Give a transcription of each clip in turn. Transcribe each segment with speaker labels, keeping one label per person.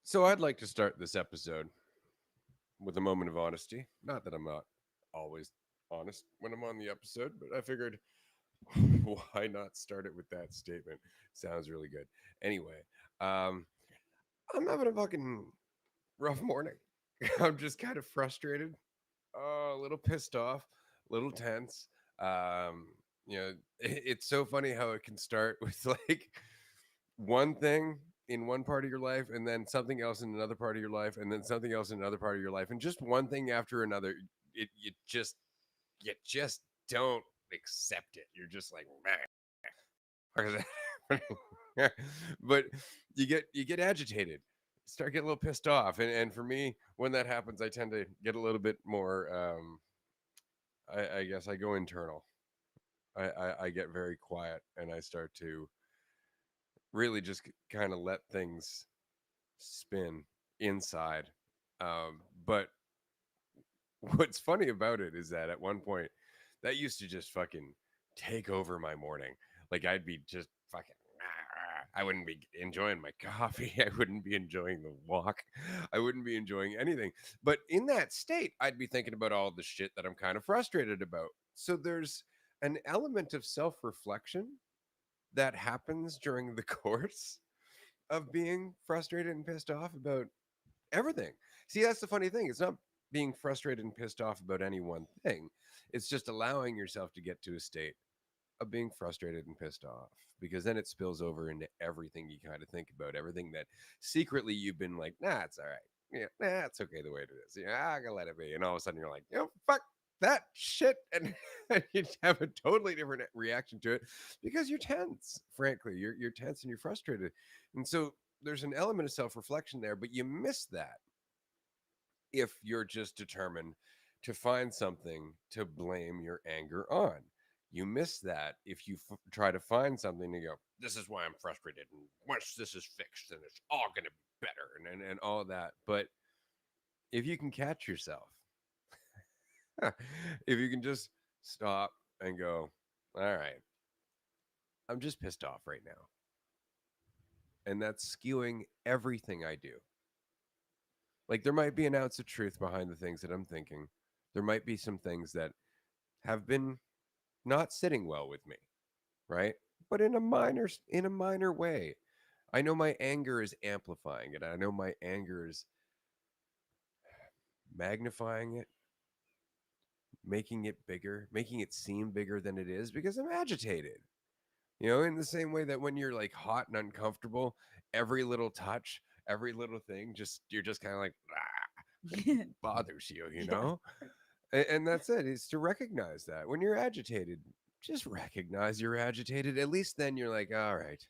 Speaker 1: So I'd like to start this episode with a moment of honesty. Not that I'm not always honest when I'm on the episode, but I figured why not start it with that statement? Sounds really good. Anyway, um, I'm having a fucking rough morning. I'm just kind of frustrated, a little pissed off, a little tense. Um, it's so funny how it can start with like one thing in one part of your life and then something else in another part of your life and then something else in another part of your life and just one thing after another. You just don't accept it. You're just like, but you get agitated, start getting a little pissed off, and for me, when that happens, I tend to get a little bit more. I guess I go internal. I get very quiet, and I start to really just kind of let things spin inside. But what's funny about it is that at one point, that used to just fucking take over my morning. Like I'd be just fucking. I wouldn't be enjoying my coffee. I wouldn't be enjoying the walk. I wouldn't be enjoying anything. But in that state, I'd be thinking about all the shit that I'm kind of frustrated about. So there's an element of self reflection that happens during the course of being frustrated and pissed off about everything. See, that's the funny thing. It's not being frustrated and pissed off about any one thing. It's just allowing yourself to get to a state of being frustrated and pissed off because then it spills over into everything you kind of think about, everything that secretly you've been like, nah, it's all right. Yeah, nah, it's okay the way it is. Yeah, I gotta let it be. And all of a sudden you're like, fuck that shit. And you have a totally different reaction to it because you're tense. Frankly, you're tense and you're frustrated. And so there's an element of self-reflection there, but you miss that if you're just determined to find something to blame your anger on. You miss that if you try to find something to go, this is why I'm frustrated. And once this is fixed, then it's all going to be better and all that. But if you can catch yourself, if you can just stop and go, all right, I'm just pissed off right now. And that's skewing everything I do. Like there might be an ounce of truth behind the things that I'm thinking. There might be some things that have been not sitting well with me, right? But in a minor way. I know my anger is amplifying it. I know my anger is magnifying it, making it bigger, making it seem bigger than it is because I'm agitated. In the same way that when you're like hot and uncomfortable, every little touch, every little thing, just you're just kind of like bothers you,
Speaker 2: Yeah.
Speaker 1: and that's it. Is to recognize that when you're agitated, just recognize you're agitated. At least then you're like, all right,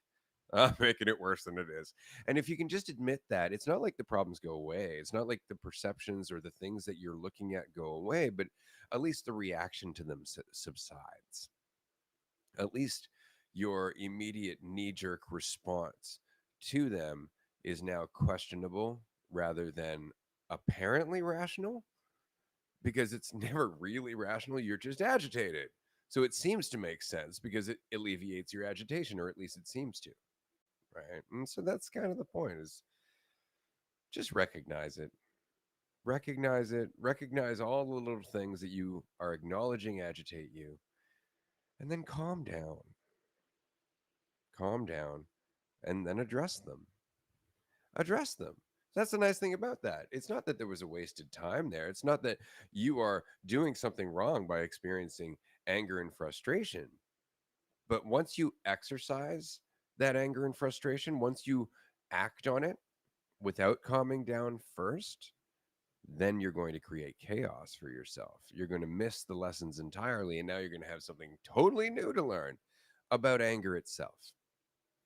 Speaker 1: I'm making it worse than it is. And if you can just admit that, it's not like the problems go away. It's not like the perceptions or the things that you're looking at go away, but at least the reaction to them subsides. At least your immediate knee jerk response to them is now questionable rather than apparently rational because it's never really rational. You're just agitated. So it seems to make sense because it alleviates your agitation, or at least it seems to, right? And so that's kind of the point is just recognize it. Recognize it. Recognize all the little things that you are acknowledging agitate you. And then calm down. Calm down. And then address them. Address them. That's the nice thing about that. It's not that there was a wasted time there. It's not that you are doing something wrong by experiencing anger and frustration. But once you exercise that anger and frustration, once you act on it without calming down first, then you're going to create chaos for yourself. You're going to miss the lessons entirely. And now you're going to have something totally new to learn about anger itself,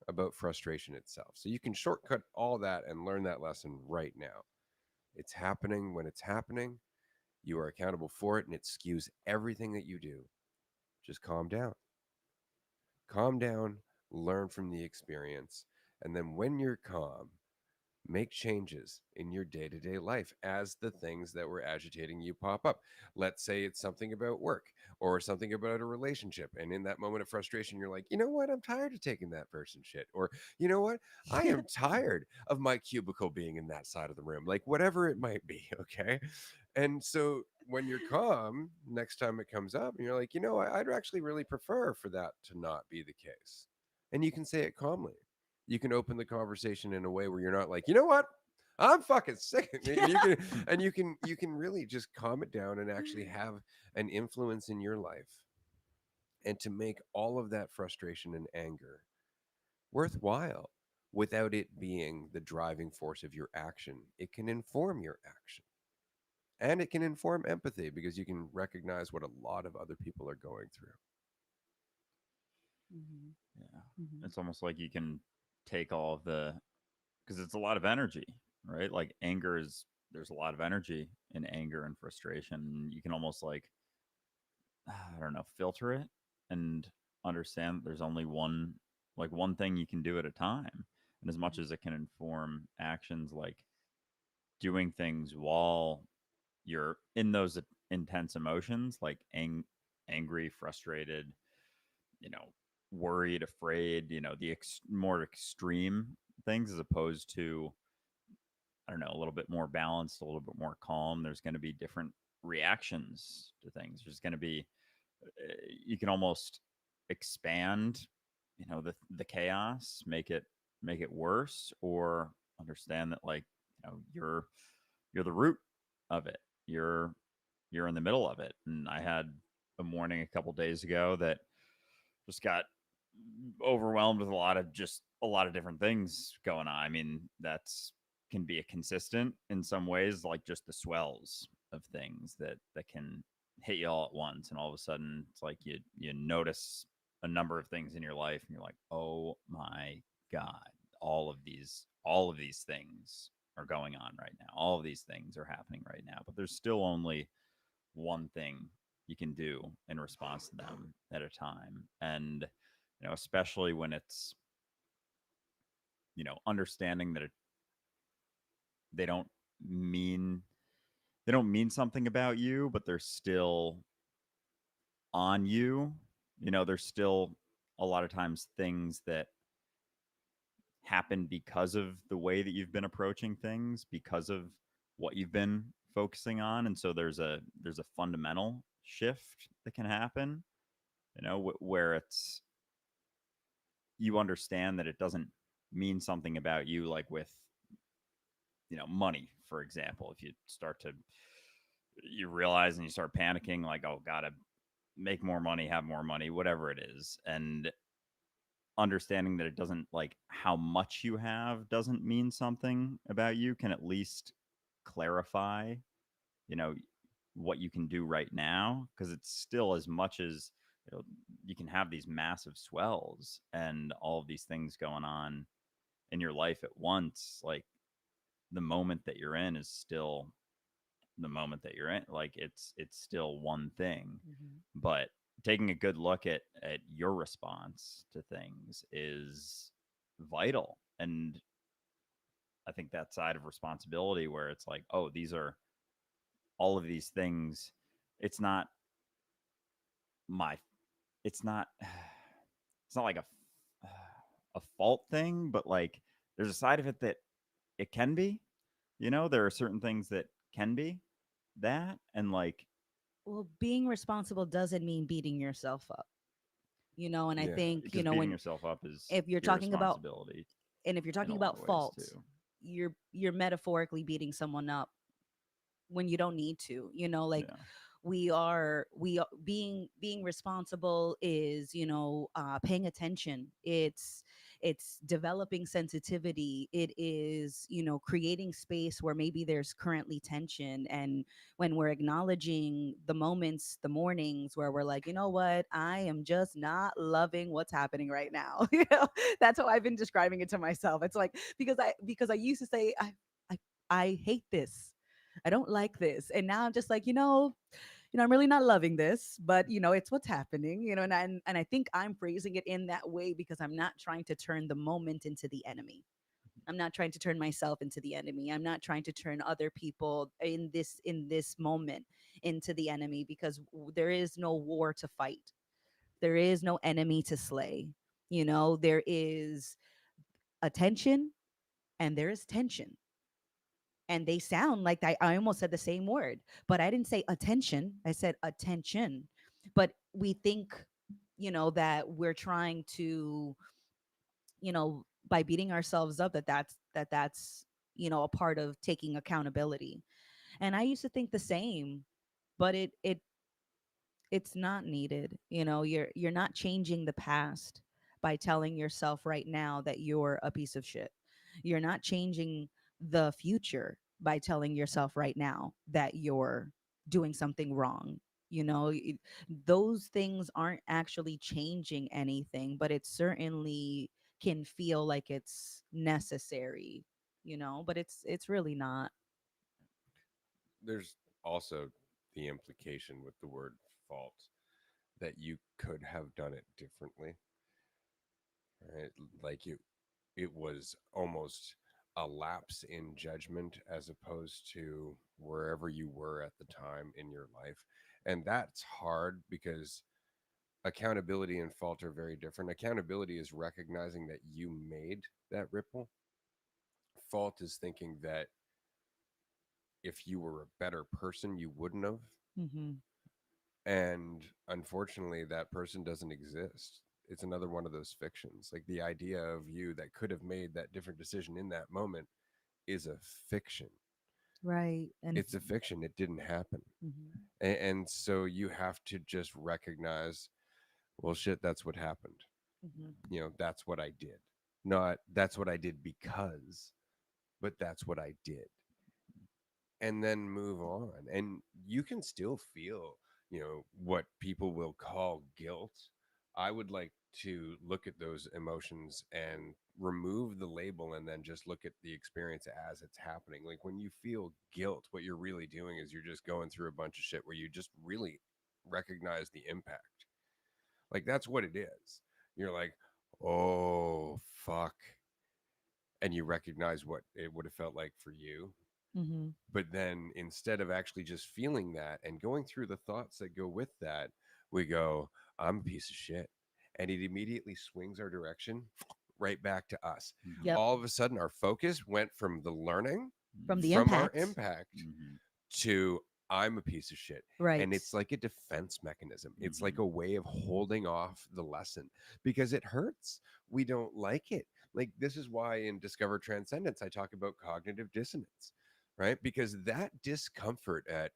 Speaker 1: about frustration itself. So you can shortcut all that and learn that lesson right now. It's happening when it's happening. You are accountable for it, and it skews everything that you do. Just calm down. Calm down, learn from the experience. And then when you're calm, Make changes in your day to day life as the things that were agitating you pop up. Let's say it's something about work or something about a relationship. And in that moment of frustration, you're like, you know what? I'm tired of taking that person's shit. Or, you know what? I am tired of my cubicle being in that side of the room, like whatever it might be. Okay. And so when you're calm, next time it comes up, and you're like, you know, I'd actually really prefer for that to not be the case. And you can say it calmly. You can open the conversation in a way where you're not like, you know what, I'm fucking sick. And you can you can really just calm it down and actually have an influence in your life, and to make all of that frustration and anger worthwhile without it being the driving force of your action. It can inform your action, and it can inform empathy because you can recognize what a lot of other people are going through.
Speaker 2: Mhm.
Speaker 3: Yeah.
Speaker 2: Mhm.
Speaker 3: It's almost like you can take all of the, because it's a lot of energy, right? Like anger is, there's a lot of energy in anger and frustration. You can almost like, I don't know, filter it and understand that there's only one, like one thing you can do at a time. And as much as it can inform actions, like doing things while you're in those intense emotions, like angry, frustrated, you know, worried, afraid, the more extreme things, as opposed to, I don't know, a little bit more balanced, a little bit more calm. There's going to be different reactions to things. There's going to be, you can almost expand, the chaos, make it worse, or understand that, like, you're the root of it. You're in the middle of it. And I had a morning a couple days ago that just got overwhelmed with a lot of different things going on. I mean, that's can be a consistent in some ways, like just the swells of things that can hit you all at once, and all of a sudden it's like you notice a number of things in your life, and you're like, oh my god, all of these things are going on right now. All of these things are happening right now, but there's still only one thing you can do in response to them at a time. And especially when it's, understanding that they don't mean they don't mean something about you, but they're still on you. There's still a lot of times things that happen because of the way that you've been approaching things, because of what you've been focusing on. And so there's a fundamental shift that can happen, where it's, you understand that it doesn't mean something about you, like with, money, for example. If you realize and you start panicking, like, oh, gotta make more money, have more money, whatever it is. And understanding that it doesn't, like, how much you have doesn't mean something about you, can at least clarify, you know, what you can do right now. Because it's still, as much as, you can have these massive swells and all of these things going on in your life at once, like, the moment that you're in is still the moment that you're in. Like, it's still one thing.
Speaker 2: Mhm.
Speaker 3: But taking a good look at your response to things is vital. And I think that side of responsibility, where it's like, oh, these are all of these things. It's not my it's not it's not like a fault thing, but, like, there's a side of it that it can be. There are certain things that can be that, and, like,
Speaker 2: Well, being responsible doesn't mean beating yourself up, and I
Speaker 1: Yeah.
Speaker 2: think,
Speaker 3: because beating
Speaker 2: when
Speaker 3: yourself up is
Speaker 2: if you're talking about
Speaker 3: irresponsibility
Speaker 2: and if you're
Speaker 3: in a
Speaker 2: talking
Speaker 3: lot of
Speaker 2: about
Speaker 3: ways
Speaker 2: faults,
Speaker 3: too.
Speaker 2: you're metaphorically beating someone up when you don't need to, like
Speaker 3: Yeah.
Speaker 2: being responsible is, paying attention. It's developing sensitivity. It is, creating space where maybe there's currently tension, and when we're acknowledging the moments, the mornings where we're like, you know what, I am just not loving what's happening right now. That's how I've been describing it to myself. It's like, because I used to say, I I hate this. I don't like this. And now I'm just like, I'm really not loving this, but it's what's happening, and I think I'm phrasing it in that way because I'm not trying to turn the moment into the enemy. I'm not trying to turn myself into the enemy. I'm not trying to turn other people in this moment into the enemy, because there is no war to fight. There is no enemy to slay. There is attention and there is tension. And they sound like I almost said the same word, but I didn't say attention. I said attention. But we think, that we're trying to, by beating ourselves up, that's a part of taking accountability. And I used to think the same, but it's not needed. You're not changing the past by telling yourself right now that you're a piece of shit. You're not changing the future by telling yourself right now that you're doing something wrong. Those things aren't actually changing anything, but it certainly can feel like it's necessary, but it's really not.
Speaker 1: There's also the implication with the word fault that you could have done it differently, right? Like it was almost a lapse in judgment as opposed to wherever you were at the time in your life. And that's hard because accountability and fault are very different. Accountability is recognizing that you made that ripple. Fault is thinking that if you were a better person, you wouldn't have.
Speaker 2: Hmm.
Speaker 1: And unfortunately, that person doesn't exist. It's another one of those fictions. Like the idea of you that could have made that different decision in that moment is a fiction.
Speaker 2: Right. And
Speaker 1: It's a fiction. It didn't happen.
Speaker 2: mhm.
Speaker 1: And so you have to just recognize, well, shit, that's what happened.
Speaker 2: Mhm.
Speaker 1: That's what I did. Not that's what I did because, but that's what I did. And then move on. And you can still feel, what people will call guilt. I would like to look at those emotions and remove the label and then just look at the experience as it's happening. Like when you feel guilt, what you're really doing is you're just going through a bunch of shit where you just really recognize the impact. Like that's what it is. You're like, oh, fuck. And you recognize what it would have felt like for you.
Speaker 2: Mhm.
Speaker 1: But then instead of actually just feeling that and going through the thoughts that go with that, we go, I'm a piece of shit. And it immediately swings our direction right back to us.
Speaker 3: Mhm.
Speaker 2: Yep.
Speaker 1: All of a sudden, our focus went from the learning,
Speaker 2: From the
Speaker 1: from our
Speaker 2: impact.
Speaker 1: impact,
Speaker 3: Mhm.
Speaker 1: to I'm a piece of shit. And
Speaker 2: Right.
Speaker 1: it's like a defense mechanism. It's like
Speaker 3: Mhm.
Speaker 1: a way of holding off the lesson because it hurts. We don't like it. Like, this is why in Discover Transcendence, I talk about cognitive dissonance, right? Because that discomfort at,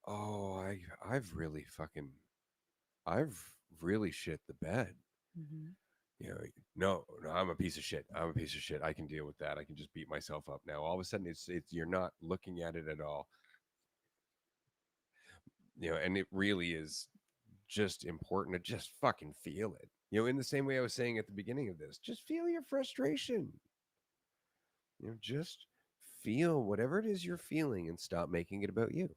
Speaker 1: oh, I've really shit the bed.
Speaker 2: Mhm.
Speaker 1: You know, no, I'm a piece of shit. I'm a piece of shit. I can deal with that. I can just beat myself up now. All of a sudden, it's you're not looking at it at all, and it really is just important to just fucking feel it. In the same way I was saying at the beginning of this, just feel your frustration. Just feel whatever it is you're feeling and stop making it about you.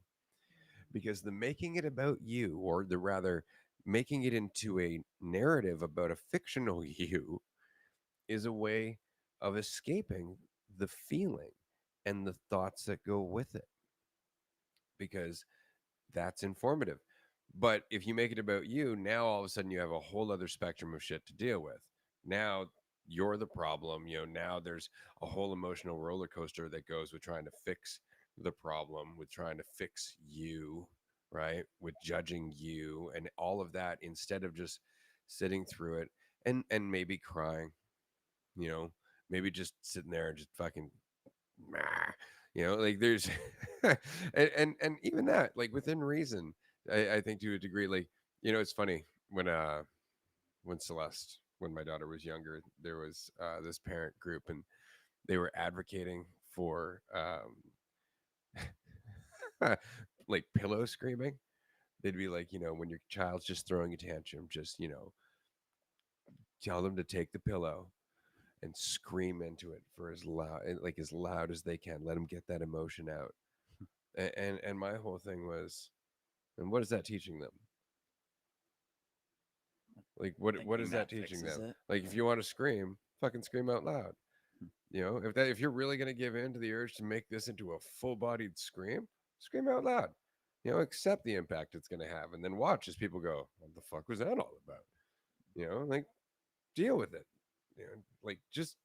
Speaker 1: Because the making it about you, or the rather making it into a narrative about a fictional you, is a way of escaping the feeling and the thoughts that go with it. Because that's informative. But if you make it about you, now all of a sudden you have a whole other spectrum of shit to deal with. Now you're the problem. Now there's a whole emotional roller coaster that goes with trying to fix the problem, with trying to fix you, right? With judging you and all of that instead of just sitting through it and maybe crying, you know, maybe just sitting there and just fucking like there's and even that, like within reason, I think to a degree, like, it's funny when Celeste, when my daughter was younger, there was this parent group and they were advocating for like pillow screaming. They'd be like, when your child's just throwing a tantrum, just tell them to take the pillow and scream into it for as loud as they can. Let them get that emotion out. And my whole thing was, and what is that teaching them? Like what is
Speaker 3: Thinking
Speaker 1: that
Speaker 3: that
Speaker 1: teaching
Speaker 3: fixes
Speaker 1: them?
Speaker 3: it.
Speaker 1: Like if you want to scream, fucking scream out loud. If you're really going to give in to the urge to make this into a full-bodied scream, scream out loud. Accept the impact it's going to have, and then watch as people go, "What the fuck was that all about?" Like, deal with it. Like, just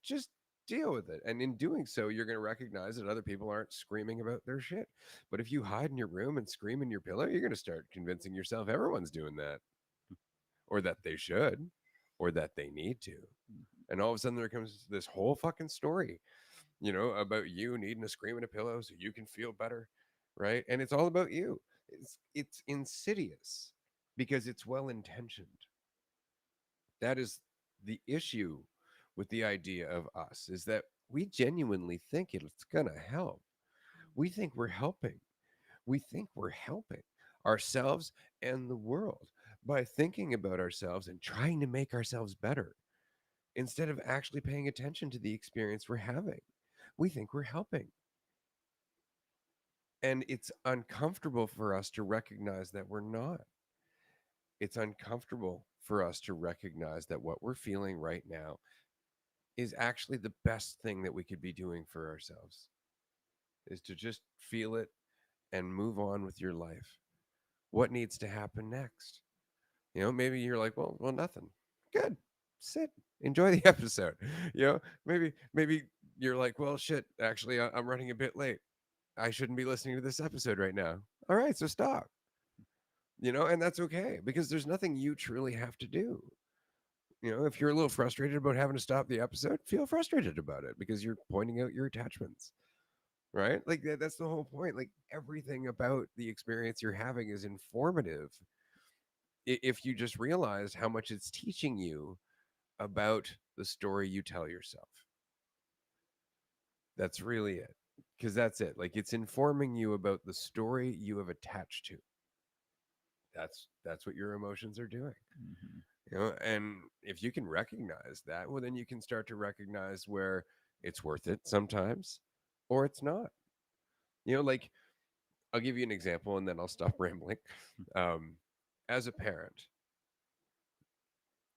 Speaker 1: deal with it. And in doing so, you're going to recognize that other people aren't screaming about their shit. But if you hide in your room and scream in your pillow, you're going to start convincing yourself everyone's doing that, or that they should, or that they need to. And all of a sudden, there comes this whole fucking story, about you needing to scream in a pillow so you can feel better, right? And it's all about you. It's insidious because it's well intentioned. That is the issue with the idea of us, is that we genuinely think it's gonna help. We think we're helping. We think we're helping ourselves and the world by thinking about ourselves and trying to make ourselves better instead of actually paying attention to the experience we're having. We think we're helping. And it's uncomfortable for us to recognize that we're not. It's uncomfortable for us to recognize that what we're feeling right now is actually the best thing that we could be doing for ourselves, is to just feel it and move on with your life. What needs to happen next? Maybe you're like, well, nothing. Good. Sit. Enjoy the episode. Maybe you're like, well, shit, actually, I'm running a bit late. I shouldn't be listening to this episode right now. All right, so stop. And that's okay because there's nothing you truly have to do. If you're a little frustrated about having to stop the episode, feel frustrated about it because you're pointing out your attachments, right? Like that's the whole point. Like everything about the experience you're having is informative if you just realize how much it's teaching you about the story you tell yourself. That's really it. Because that's it. Like it's informing you about the story you have attached to. That's what your emotions are doing.
Speaker 3: Mm-hmm.
Speaker 1: And if you can recognize that, well, then you can start to recognize where it's worth it sometimes or it's not. Like I'll give you an example and then I'll stop rambling. Um, as a parent,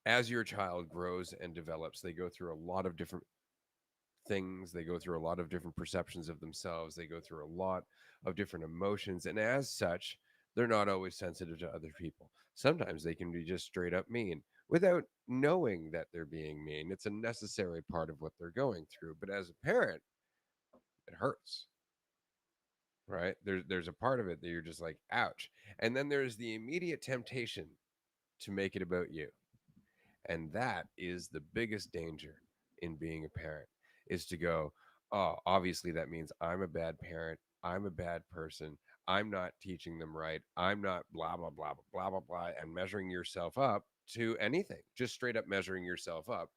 Speaker 1: as your child grows and develops, they go through a lot of different things. They go through a lot of different perceptions of themselves. They go through a lot of different emotions. And as such, they're not always sensitive to other people. Sometimes they can be just straight up mean without knowing that they're being mean. It's a necessary part of what they're going through. But as a parent, it hurts, right? There's a part of it that you're just like, ouch. And then there's the immediate temptation to make it about you. And that is the biggest danger in being a parent, is to go, oh, obviously that means I'm a bad parent. I'm a bad person. I'm not teaching them right. I'm not blah, blah, blah, blah, blah, blah, blah, and measuring yourself up to anything, just straight up measuring yourself up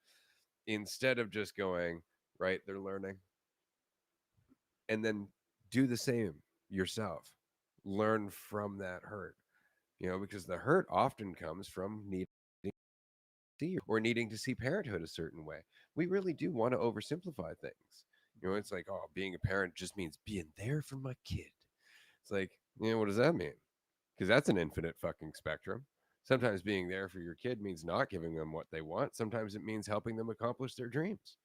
Speaker 1: instead of just going, right, they're learning. And then do the same yourself. Learn from that hurt, because the hurt often comes from needing see or needing to see parenthood a certain way. We really do want to oversimplify things. It's like, oh, being a parent just means being there for my kid. It's like, what does that mean? Because that's an infinite fucking spectrum. Sometimes being there for your kid means not giving them what they want. Sometimes it means helping them accomplish their dreams.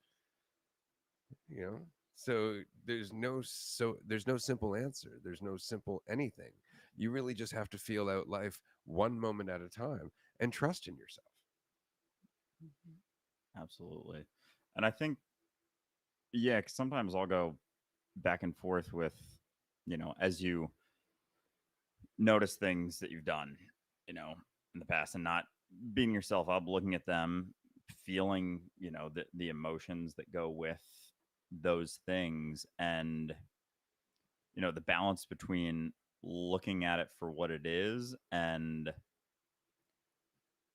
Speaker 1: You know, there's no simple answer. There's no simple anything. You really just have to feel out life one moment at a time and trust in yourself.
Speaker 3: Absolutely. And I think, yeah, 'cause sometimes I'll go back and forth with, as you notice things that you've done, in the past and not beating yourself up, looking at them, feeling, the emotions that go with those things. And, the balance between looking at it for what it is and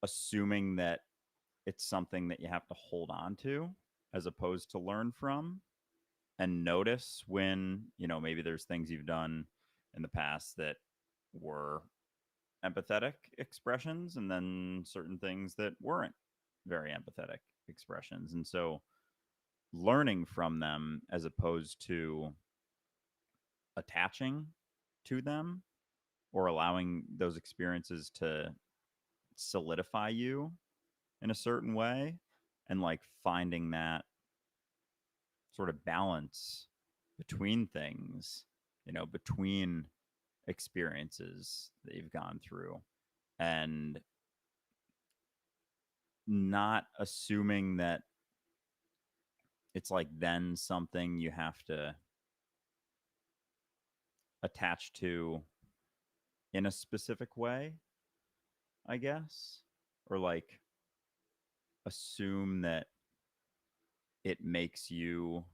Speaker 3: assuming that it's something that you have to hold on to as opposed to learn from, and notice when, maybe there's things you've done in the past that were empathetic expressions and then certain things that weren't very empathetic expressions. And so learning from them as opposed to attaching to them or allowing those experiences to solidify you in a certain way, and like finding that sort of balance between things, between experiences that you've gone through, and not assuming that it's like then something you have to attach to in a specific way, I guess, or like assume that it makes you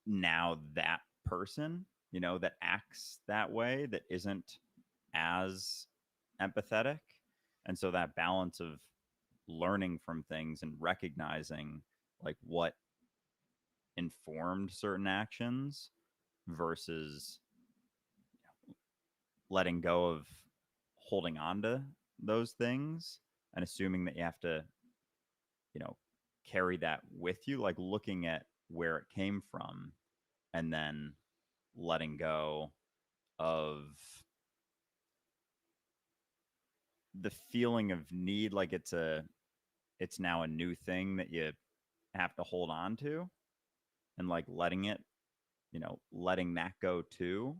Speaker 3: now that person, that acts that way, that isn't as empathetic. And so that balance of learning from things and recognizing like what informed certain actions versus letting go of holding on to those things and assuming that you have to, you know, carry that with you, like looking at where it came from and then letting go of the feeling of need, like it's now a new thing that you have to hold on to, and like letting it, letting that go too.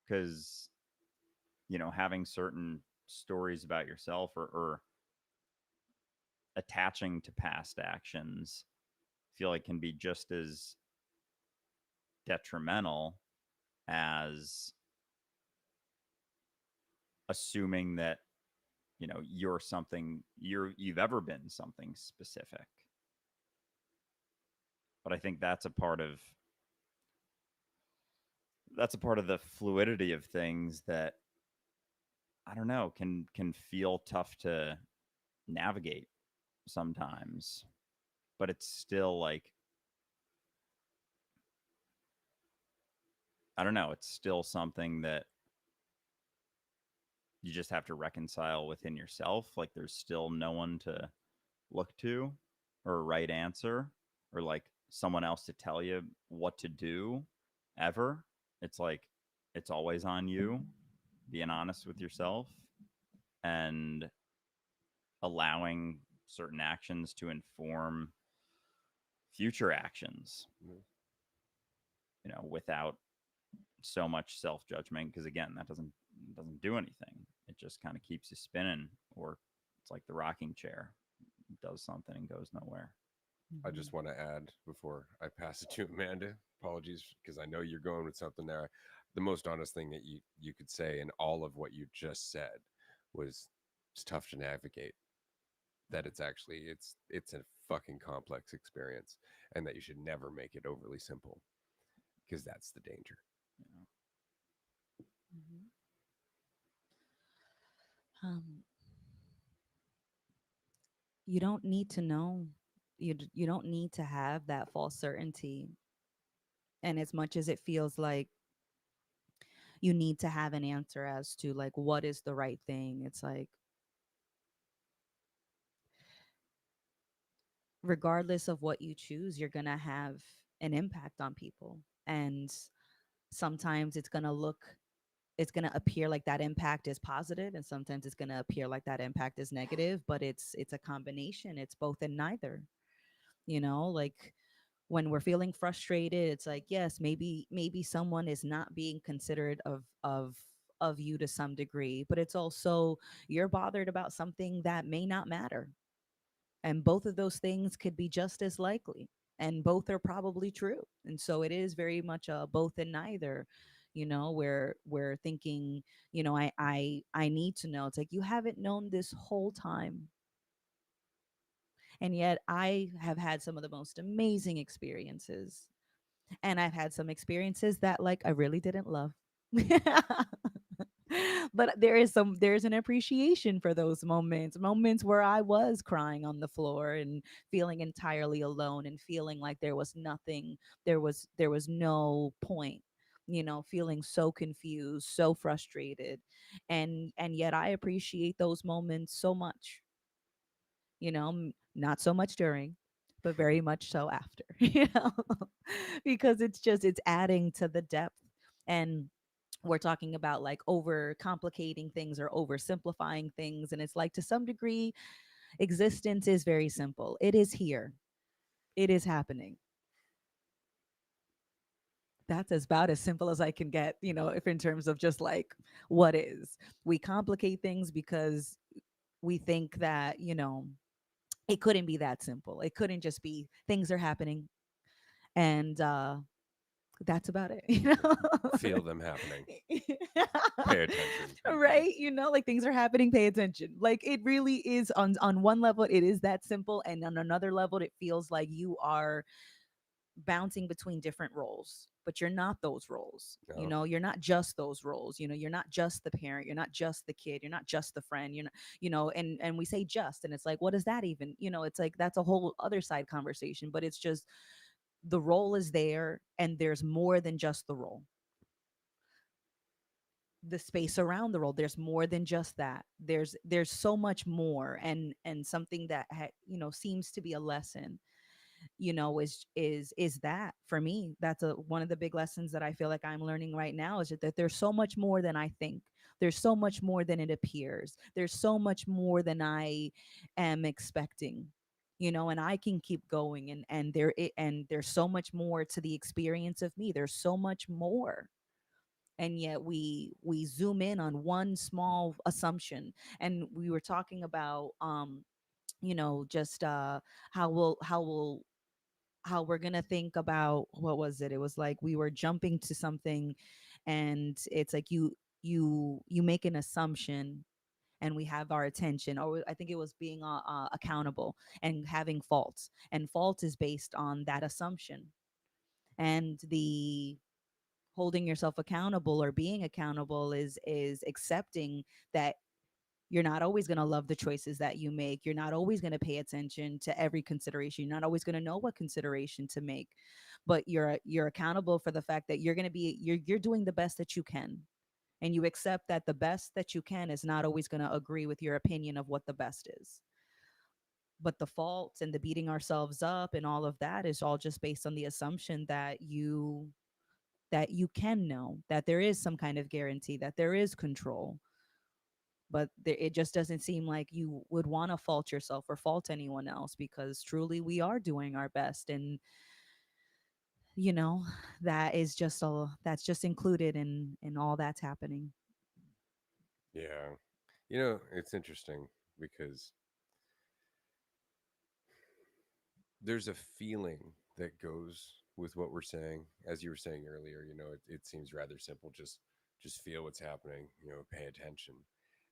Speaker 3: Because having certain stories about yourself, or attaching to past actions, I feel like can be just as detrimental as assuming that you've ever been something specific. But I think that's a part of the fluidity of things that, I don't know, can feel tough to navigate sometimes. But it's still like, I don't know, it's still something that you just have to reconcile within yourself. Like there's still no one to look to, or a right answer, or like someone else to tell you what to do ever. It's like it's always on you, being honest with yourself and allowing certain actions to inform future actions,
Speaker 1: Mm.
Speaker 3: without so much self-judgment, because again, that doesn't do anything. It just kind of keeps you spinning, or it's like the rocking chair. It does something and goes nowhere.
Speaker 1: I
Speaker 2: Mhm.
Speaker 1: just want to add before I pass it to Amanda. Apologies, because I know you're going with something there. The most honest thing that you could say in all of what you just said was it's tough to navigate. That it's a fucking complex experience, and that you should never make it overly simple, because that's the danger.
Speaker 3: You
Speaker 2: Mhm. Um, you don't need to know. You don't need to have that false certainty. And as much as it feels like you need to have an answer as to like what is the right thing, it's like regardless of what you choose, you're going to have an impact on people. And sometimes it's going to appear like that impact is positive, and sometimes it's going to appear like that impact is negative, but it's a combination. It's both and neither. Like when we're feeling frustrated, it's like, yes, maybe someone is not being considerate of you to some degree, but it's also you're bothered about something that may not matter. And both of those things could be just as likely, and both are probably true. And so it is very much a both and neither. Where we're thinking, I need to know. It's like you haven't known this whole time, and yet I have had some of the most amazing experiences, and I've had some experiences that like I really didn't love. But there's an appreciation for those moments where I was crying on the floor and feeling entirely alone and feeling like there was nothing, there was no point, feeling so confused, so frustrated. And yet I appreciate those moments so much, not so much during, but very much so after, because it's adding to the depth. And we're talking about like over complicating things or oversimplifying things. And it's like to some degree, existence is very simple. It is here. It is happening. That's about as simple as I can get, if in terms of just like what is. We complicate things because we think that, it couldn't be that simple. It couldn't just be things are happening and that's about it,
Speaker 1: Feel them happening. Pay attention.
Speaker 2: right? Like things are happening, pay attention. Like it really is on one level it is that simple, and on another level it feels like you are bouncing between different roles, but you're not those roles.
Speaker 1: No.
Speaker 2: You're not just those roles. You're not just the parent, you're not just the kid, you're not just the friend, you're not, and we say just, and it's like, what does that even, it's like that's a whole other side conversation, but it's just the role is there, and there's more than just the role. The space around the role, there's more than just that. There's so much more, and something that seems to be a lesson, is that for me, that's one of the big lessons that I feel like I'm learning right now, is that there's so much more than I think. There's so much more than it appears. There's so much more than I am expecting, and I can keep going, and there's so much more to the experience of me. There's so much more, and yet we zoom in on one small assumption. And we were talking about just how we're gonna think about, what was it, it was like we were jumping to something, and it's like you make an assumption, and we have our attention, or I think it was being accountable, and having faults, and fault is based on that assumption. And the holding yourself accountable, or being accountable, is accepting that you're not always going to love the choices that you make. You're not always going to pay attention to every consideration. You're not always going to know what consideration to make, but you're accountable for the fact that you're going to be you're doing the best that you can. And you accept that the best that you can is not always going to agree with your opinion of what the best is. But the faults and the beating ourselves up and all of that is all just based on the assumption that you can know, that there is some kind of guarantee, that there is control. But it just doesn't seem like you would want to fault yourself or fault anyone else, because truly we are doing our best. And you know that's just included in all that's happening.
Speaker 1: Yeah. It's interesting because there's a feeling that goes with what we're saying. As you were saying earlier, it seems rather simple. Just feel what's happening, pay attention.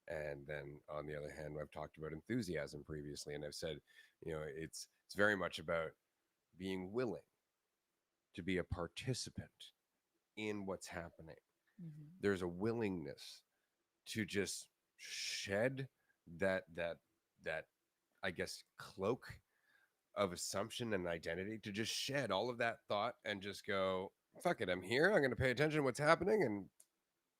Speaker 1: And then on the other hand, I've talked about enthusiasm previously, and I've said, it's very much about being willing to be a participant in what's happening.
Speaker 2: Hmm.
Speaker 1: There's a willingness to just shed that that I guess cloak of assumption and identity, to just shed all of that thought and just go, fuck it, I'm here, I'm going to pay attention to what's happening, and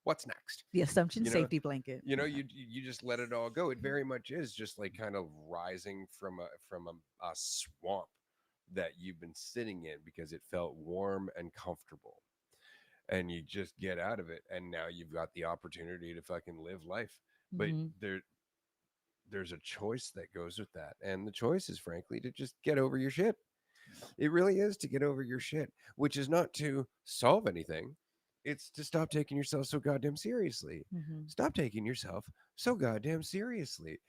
Speaker 1: what's next.
Speaker 2: The assumption
Speaker 1: you know
Speaker 2: safety blanket.
Speaker 1: you just let it all go. It very much is just like kind of rising from a swamp that you've been sitting in because it felt warm and comfortable, and you just get out of it, and now you've got the opportunity to fucking live life. But
Speaker 2: Hmm.
Speaker 1: there's a choice that goes with that, and the choice is frankly to just get over your shit. It really is to get over your shit, which is not to solve anything. It's to stop taking yourself so goddamn seriously.
Speaker 2: Hmm.
Speaker 1: Stop taking yourself so goddamn seriously.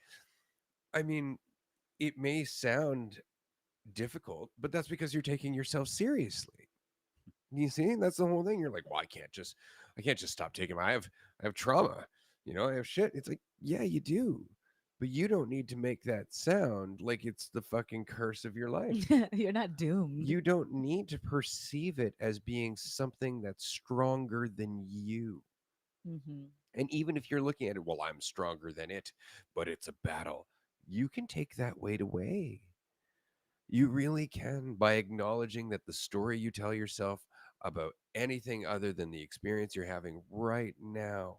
Speaker 1: I mean, it may sound difficult, but that's because you're taking yourself seriously. You see, that's the whole thing. You're like, well, I can't just stop taking I have trauma. I have shit. It's like, yeah, you do. But you don't need to make that sound like it's the fucking curse of your life.
Speaker 2: You're not doomed.
Speaker 1: You don't need to perceive it as being something that's stronger than you.
Speaker 2: Hmm.
Speaker 1: And even if you're looking at it, well, I'm stronger than it, but it's a battle, you can take that weight away. You really can, by acknowledging that the story you tell yourself about anything other than the experience you're having right now,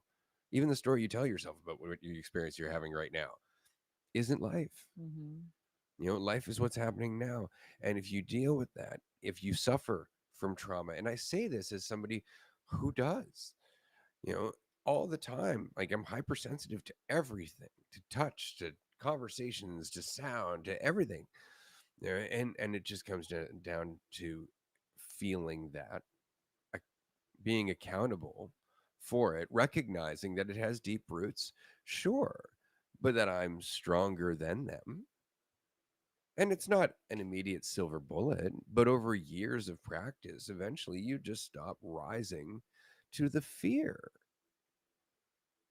Speaker 1: even the story you tell yourself about what you experience you're having right now, isn't life.
Speaker 2: Hmm.
Speaker 1: Life is what's happening now. And if you deal with that, if you suffer from trauma, and I say this as somebody who does, you know, all the time, like I'm hypersensitive to everything, to touch, to conversations, to sound, to everything. And it just comes down to feeling that, uh, being accountable for it, recognizing that it has deep roots, sure, but that I'm stronger than them. And it's not an immediate silver bullet, but over years of practice, eventually you just stop rising to the fear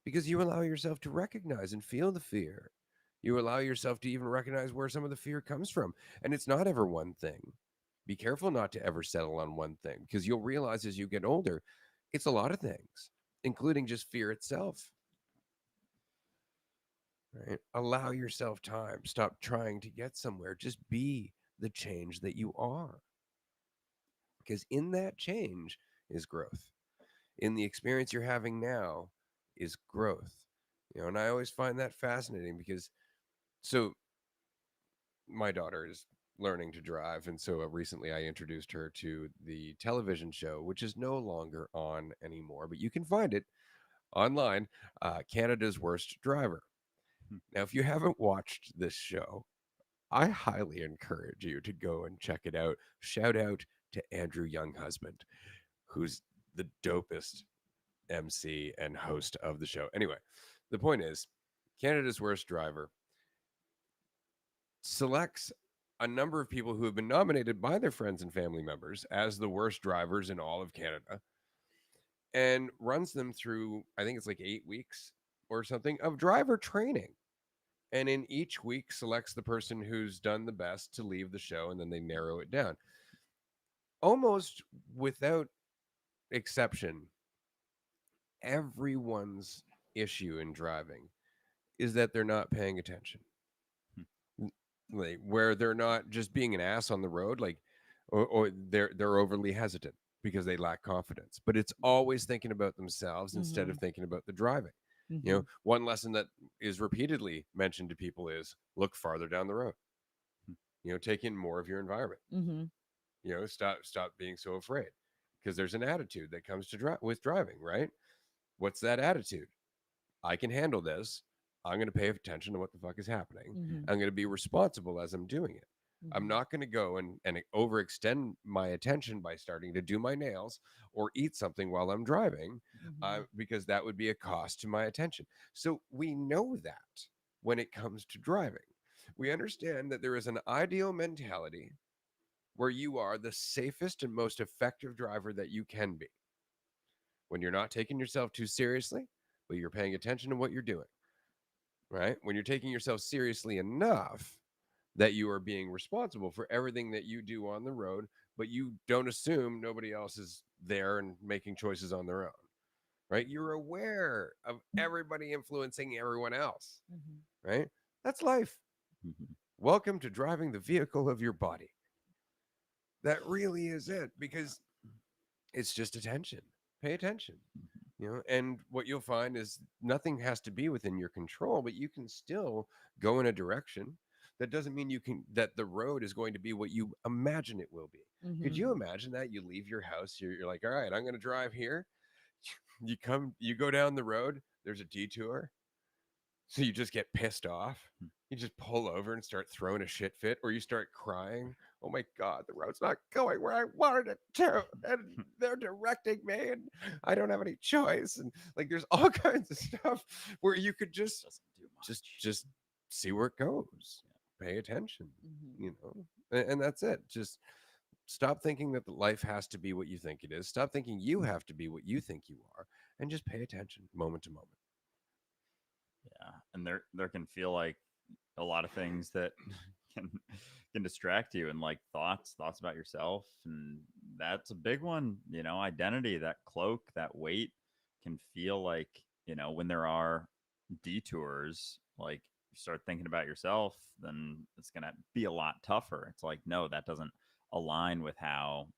Speaker 1: because you allow yourself to recognize and feel the fear. You allow yourself to even recognize where some of the fear comes from. And it's not ever one thing. Be careful not to ever settle on one thing because you'll realize as you get older, it's a lot of things, including just fear itself. Right? Allow yourself time. Stop trying to get somewhere. Just be the change that you are. Because in that change is growth. In the experience you're having now is growth. And I always find that fascinating because so my daughter is learning to drive, and so recently I introduced her to the television show, which is no longer on anymore, but you can find it online, Canada's Worst Driver. Now, if you haven't watched this show, I highly encourage you to go and check it out. Shout out to Andrew Younghusband, who's the dopest MC and host of the show. Anyway, the point is, Canada's Worst Driver selects a number of people who have been nominated by their friends and family members as the worst drivers in all of Canada and runs them through, I think it's like 8 weeks or something of driver training. And in each week selects the person who's done the best to leave the show, and then they narrow it down. Almost without exception, everyone's issue in driving is that they're not paying attention. Like where they're not just being an ass on the road, like or they're overly hesitant because they lack confidence. But it's always thinking about themselves instead of
Speaker 2: Mhm.
Speaker 1: thinking about the driving.
Speaker 2: Mhm.
Speaker 1: One lesson that is repeatedly mentioned to people is look farther down the road. Take in more of your environment.
Speaker 2: Mhm.
Speaker 1: Stop being so afraid because there's an attitude that comes to with driving, right? What's that attitude? I can handle this. I'm going to pay attention to what the fuck is happening.
Speaker 2: Mhm.
Speaker 1: I'm going to be responsible as I'm doing it. I'm
Speaker 2: Mhm.
Speaker 1: not going to go and overextend my attention by starting to do my nails or eat something while I'm driving,
Speaker 2: Mhm.
Speaker 1: because that would be a cost to my attention. So we know that when it comes to driving, we understand that there is an ideal mentality where you are the safest and most effective driver that you can be when you're not taking yourself too seriously, but you're paying attention to what you're doing, right? When you're taking yourself seriously enough that you are being responsible for everything that you do on the road, but you don't assume nobody else is there and making choices on their own, right? You're aware of everybody influencing everyone else,
Speaker 2: Mhm.
Speaker 1: right? That's life. Welcome to driving the vehicle of your body. That really is it because it's just attention. Pay attention. And what you'll find is nothing has to be within your control, but you can still go in a direction. That doesn't mean that the road is going to be what you imagine it will be. Could
Speaker 2: Mhm.
Speaker 1: you imagine that you leave your house, you're like, all right, I'm going to drive here. You go down the road, there's a detour, so you just get pissed off. You just pull over and start throwing a shit fit, or you start crying. Oh my God, the road's not going where I wanted it to. And they're directing me, and I don't have any choice. And like, there's all kinds of stuff where you could just,
Speaker 3: Doesn't do
Speaker 1: just,
Speaker 3: much.
Speaker 1: just see where it goes. Pay attention,
Speaker 2: Mhm.
Speaker 1: and that's it. Just stop thinking that the life has to be what you think it is. Stop thinking you have to be what you think you are, and just pay attention moment to moment.
Speaker 3: Yeah, and there can feel like a lot of things that can can distract you, and like thoughts about yourself, and that's a big one. Identity, that cloak, that weight can feel like, when there are detours, like you start thinking about yourself, then it's gonna be a lot tougher. It's like, no, that doesn't align with how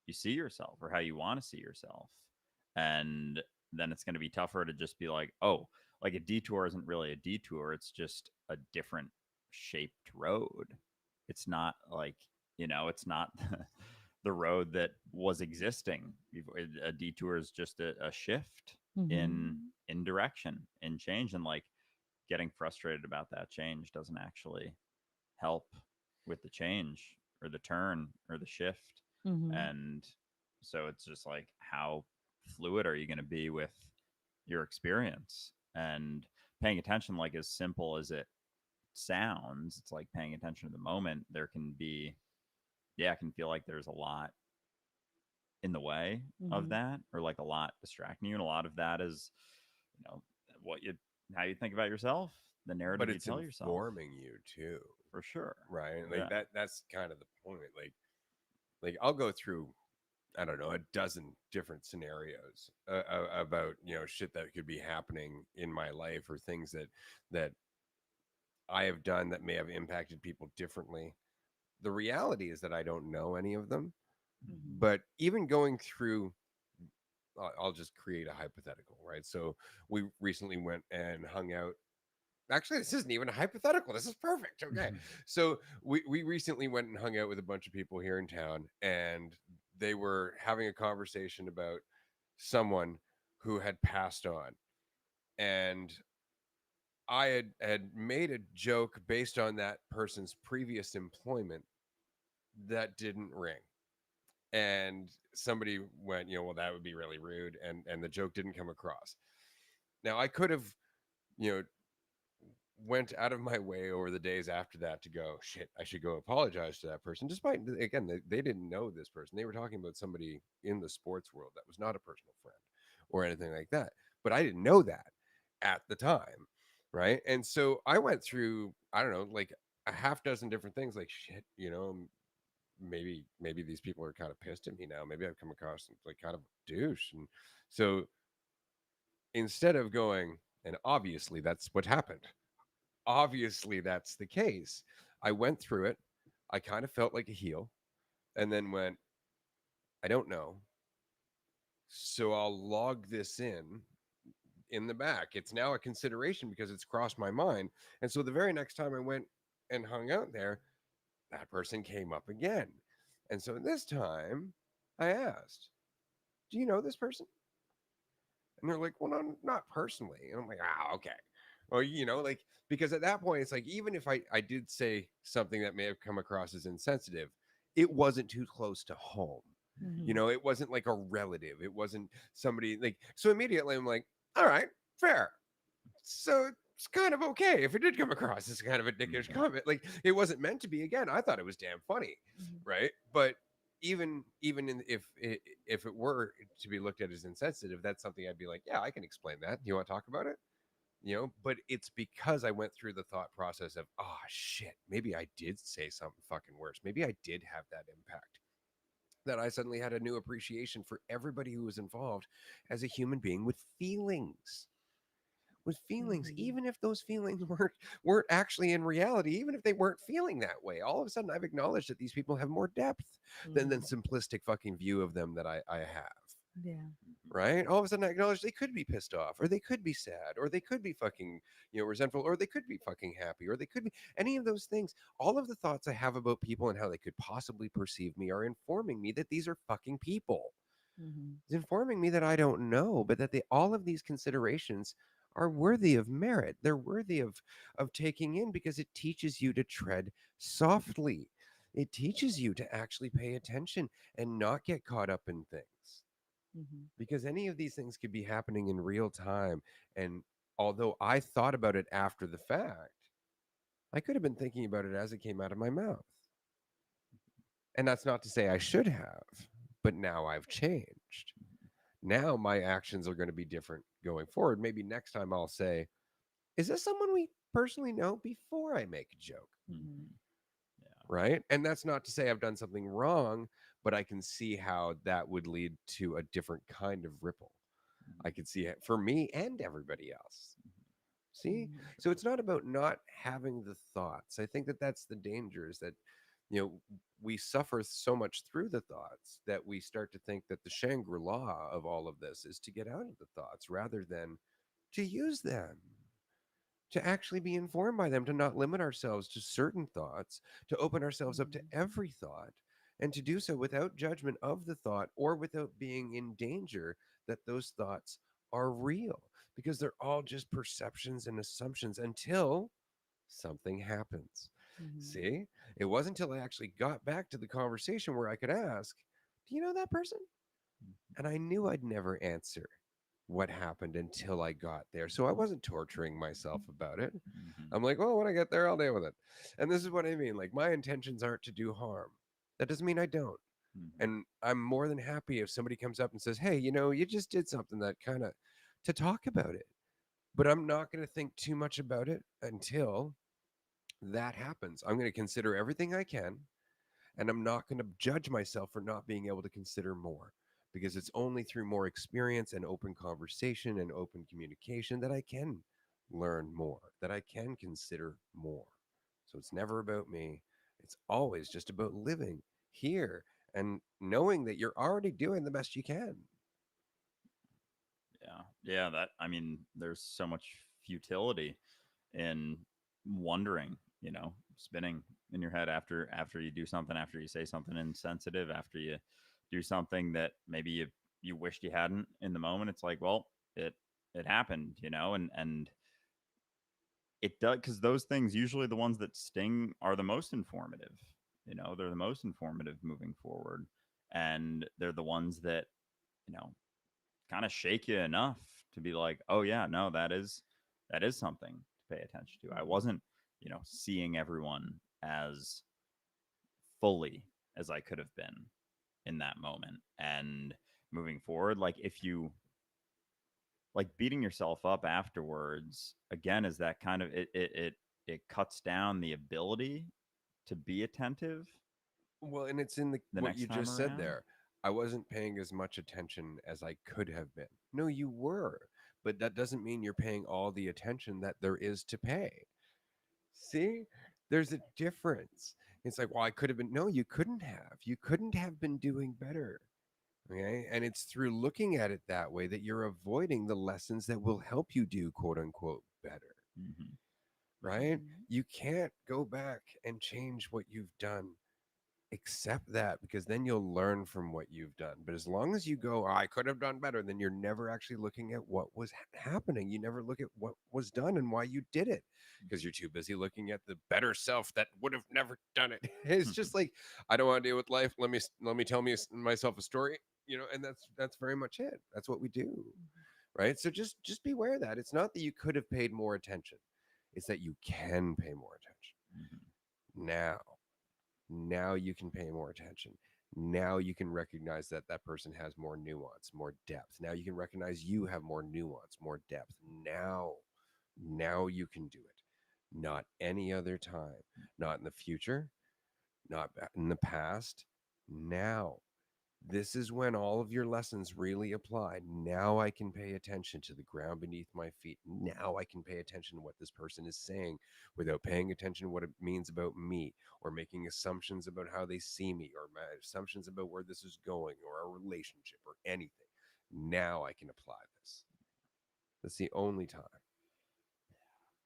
Speaker 3: you see yourself or how you want to see yourself. And then it's going to be tougher to just be like, oh, like a detour isn't really a detour. It's just a different shaped road. It's not like, it's not the road that was existing. A detour is just a shift
Speaker 2: Mhm.
Speaker 3: in direction, in change. And like getting frustrated about that change doesn't actually help. with the change or the turn or the shift.
Speaker 2: Mm-hmm.
Speaker 3: And so it's just like, how fluid are you going to be with your experience? And paying attention, like as simple as it sounds, it's like paying attention to the moment. There can be, yeah, it can feel like there's a lot in the way of
Speaker 2: Mm-hmm.
Speaker 3: that, or like a lot distracting you. And a lot of that is, you know, what you, how you think about yourself, the
Speaker 1: But
Speaker 3: narrative you
Speaker 1: it's
Speaker 3: tell yourself,
Speaker 1: informing you too,
Speaker 3: for sure.
Speaker 1: right? Like
Speaker 3: Yeah.
Speaker 1: that's kind of the point. Like I'll go through, I don't know, a dozen different scenarios about, shit that could be happening in my life, or things that I have done that may have impacted people differently. The reality is that I don't know any of them,
Speaker 2: Mm-hmm.
Speaker 1: but even going through, I'll just create a hypothetical, right? So we recently went and hung out. Actually, this isn't even a hypothetical. This is perfect. Okay. So we recently went and hung out with a bunch of people here in town, and they were having a conversation about someone who had passed on. And I had made a joke based on that person's previous employment that didn't ring. And somebody went, well, that would be really rude, and the joke didn't come across. Now I could have, you know, went out of my way over the days after that to go, shit, I should go apologize to that person. Despite, again, they didn't know this person. They were talking about somebody in the sports world that was not a personal friend or anything like that. But I didn't know that at the time. Right. And so I went through, I don't know, like a half dozen different things, like shit, maybe these people are kind of pissed at me now. Maybe I've come across like kind of douche. And so instead of going, and obviously that's what happened, obviously that's the case. I went through it. I kind of felt like a heel, and then went, I don't know. So I'll log this in the back. It's now a consideration because it's crossed my mind. And so the very next time I went and hung out there, that person came up again. And so this time I asked, do you know this person? And they're like, well, no, not personally. And I'm like, okay. Well, like, because at that point, it's like, even if I did say something that may have come across as insensitive, it wasn't too close to home.
Speaker 2: Mm-hmm.
Speaker 1: It wasn't like a relative. It wasn't somebody like, so immediately I'm like, all right, fair. So it's kind of okay if it did come across as kind of a dickish
Speaker 3: Mhm.
Speaker 1: comment. Like, it wasn't meant to be. Again, I thought it was damn funny,
Speaker 2: Mm-hmm.
Speaker 1: right? But even if it were to be looked at as insensitive, that's something I'd be like, yeah, I can explain that. Do you want to talk about it? But it's because I went through the thought process of, oh shit, maybe I did say something fucking worse. Maybe I did have that impact. That I suddenly had a new appreciation for everybody who was involved as a human being with feelings,
Speaker 2: Mm-hmm.
Speaker 1: even if those feelings weren't actually in reality, even if they weren't feeling that way. All of a sudden I've acknowledged that these people have more depth than
Speaker 2: Mm-hmm.
Speaker 1: simplistic fucking view of them that I have.
Speaker 2: Yeah.
Speaker 3: Mhm.
Speaker 1: Right, all of a sudden I acknowledge they could be pissed off, or they could be sad, or they could be fucking resentful, or they could be fucking happy, or they could be any of those things. All of the thoughts I have about people and how they could possibly perceive me are informing me that these are fucking people.
Speaker 2: Mm-hmm.
Speaker 1: It's informing me that I don't know, but that all of these considerations are worthy of merit. They're worthy of taking in, because it teaches you to tread softly. It teaches you to actually pay attention and not get caught up in things,
Speaker 2: Mm-hmm.
Speaker 1: because any of these things could be happening in real time. And although I thought about it after the fact, I could have been thinking about it as it came out of my mouth. And that's not to say I should have, but now I've changed. Now my actions are going to be different going forward. Maybe next time I'll say, is this someone we personally know, before I make a joke?
Speaker 2: Mm-hmm.
Speaker 3: Mhm. Yeah.
Speaker 1: Right. And that's not to say I've done something wrong, but I can see how that would lead to a different kind of ripple. I
Speaker 3: Mhm.
Speaker 1: could see it for me and everybody else. See?
Speaker 2: Mm-hmm.
Speaker 1: So it's not about not having the thoughts. I think that that's the danger, is that, you know, we suffer so much through the thoughts that we start to think that the Shangri La of all of this is to get out of the thoughts rather than to use them, to actually be informed by them, to not limit ourselves to certain thoughts, to open ourselves up to
Speaker 2: Mm-hmm.
Speaker 1: every thought, and to do so without judgment of the thought, or without being in danger that those thoughts are real, because they're all just perceptions and assumptions until something happens.
Speaker 2: Mm-hmm.
Speaker 1: See? It wasn't until I actually got back to the conversation where I could ask, "Do you know that person?" And I knew I'd never answer what happened until I got there. So I wasn't torturing myself about it.
Speaker 3: Mm-hmm.
Speaker 1: I'm like, well, when I get there, I'll deal with it. And this is what I mean. Like, my intentions aren't to do harm. That doesn't mean I don't.
Speaker 3: Mm-hmm.
Speaker 1: And I'm more than happy if somebody comes up and says, hey, you just did something that kind of to talk about it. But I'm not going to think too much about it until that happens. I'm going to consider everything I can, and I'm not going to judge myself for not being able to consider more, because it's only through more experience and open conversation and open communication that I can learn more, that I can consider more. So it's never about me. It's always just about living here and knowing that you're already doing the best you can.
Speaker 3: Yeah. Yeah. That, I mean, there's so much futility in wondering, spinning in your head after you do something, after you say something insensitive, after you do something that maybe you wished you hadn't in the moment. It's like, well, it happened, and it does, because those things, usually the ones that sting, are the most informative. They're the most informative moving forward, and they're the ones that, you know kind of shake you enough to be like, oh yeah, no, that is something to pay attention to. I wasn't, seeing everyone as fully as I could have been in that moment. And moving forward, like, if you, like, beating yourself up afterwards, again, is that kind of, it cuts down the ability to be attentive
Speaker 1: Well, and it's in the
Speaker 3: the
Speaker 1: what
Speaker 3: next
Speaker 1: you
Speaker 3: time
Speaker 1: just said
Speaker 3: around.
Speaker 1: there. I wasn't paying as much attention as I could have been. No, you were, but that doesn't mean you're paying all the attention that there is to pay. See, there's a difference. It's like, well, I could have been. No, you couldn't have. You couldn't have been doing better. Okay. And it's through looking at it that way that you're avoiding the lessons that will help you do quote unquote better.
Speaker 3: Mm-hmm.
Speaker 1: Right. You can't go back and change what you've done. Accept that, because then you'll learn from what you've done. But as long as you go, "Oh, I could have done better," then you're never actually looking at what was happening. You never look at what was done and why you did it, because you're too busy looking at the better self that would have never done it. It's just like, I don't want to deal with life. Let me tell myself a story, and that's very much it. That's what we do, right? So just beware that it's not that you could have paid more attention. It's that you can pay more attention
Speaker 3: Mm-hmm.
Speaker 1: now. Now you can pay more attention. Now you can recognize that that person has more nuance, more depth. Now you can recognize you have more nuance, more depth. Now you can do it. Not any other time. Not in the future, not in the past. Now. This is when all of your lessons really apply. Now I can pay attention to the ground beneath my feet. Now I can pay attention to what this person is saying without paying attention to what it means about me, or making assumptions about how they see me, or my assumptions about where this is going, or our relationship, or anything. Now I can apply this. That's the only time.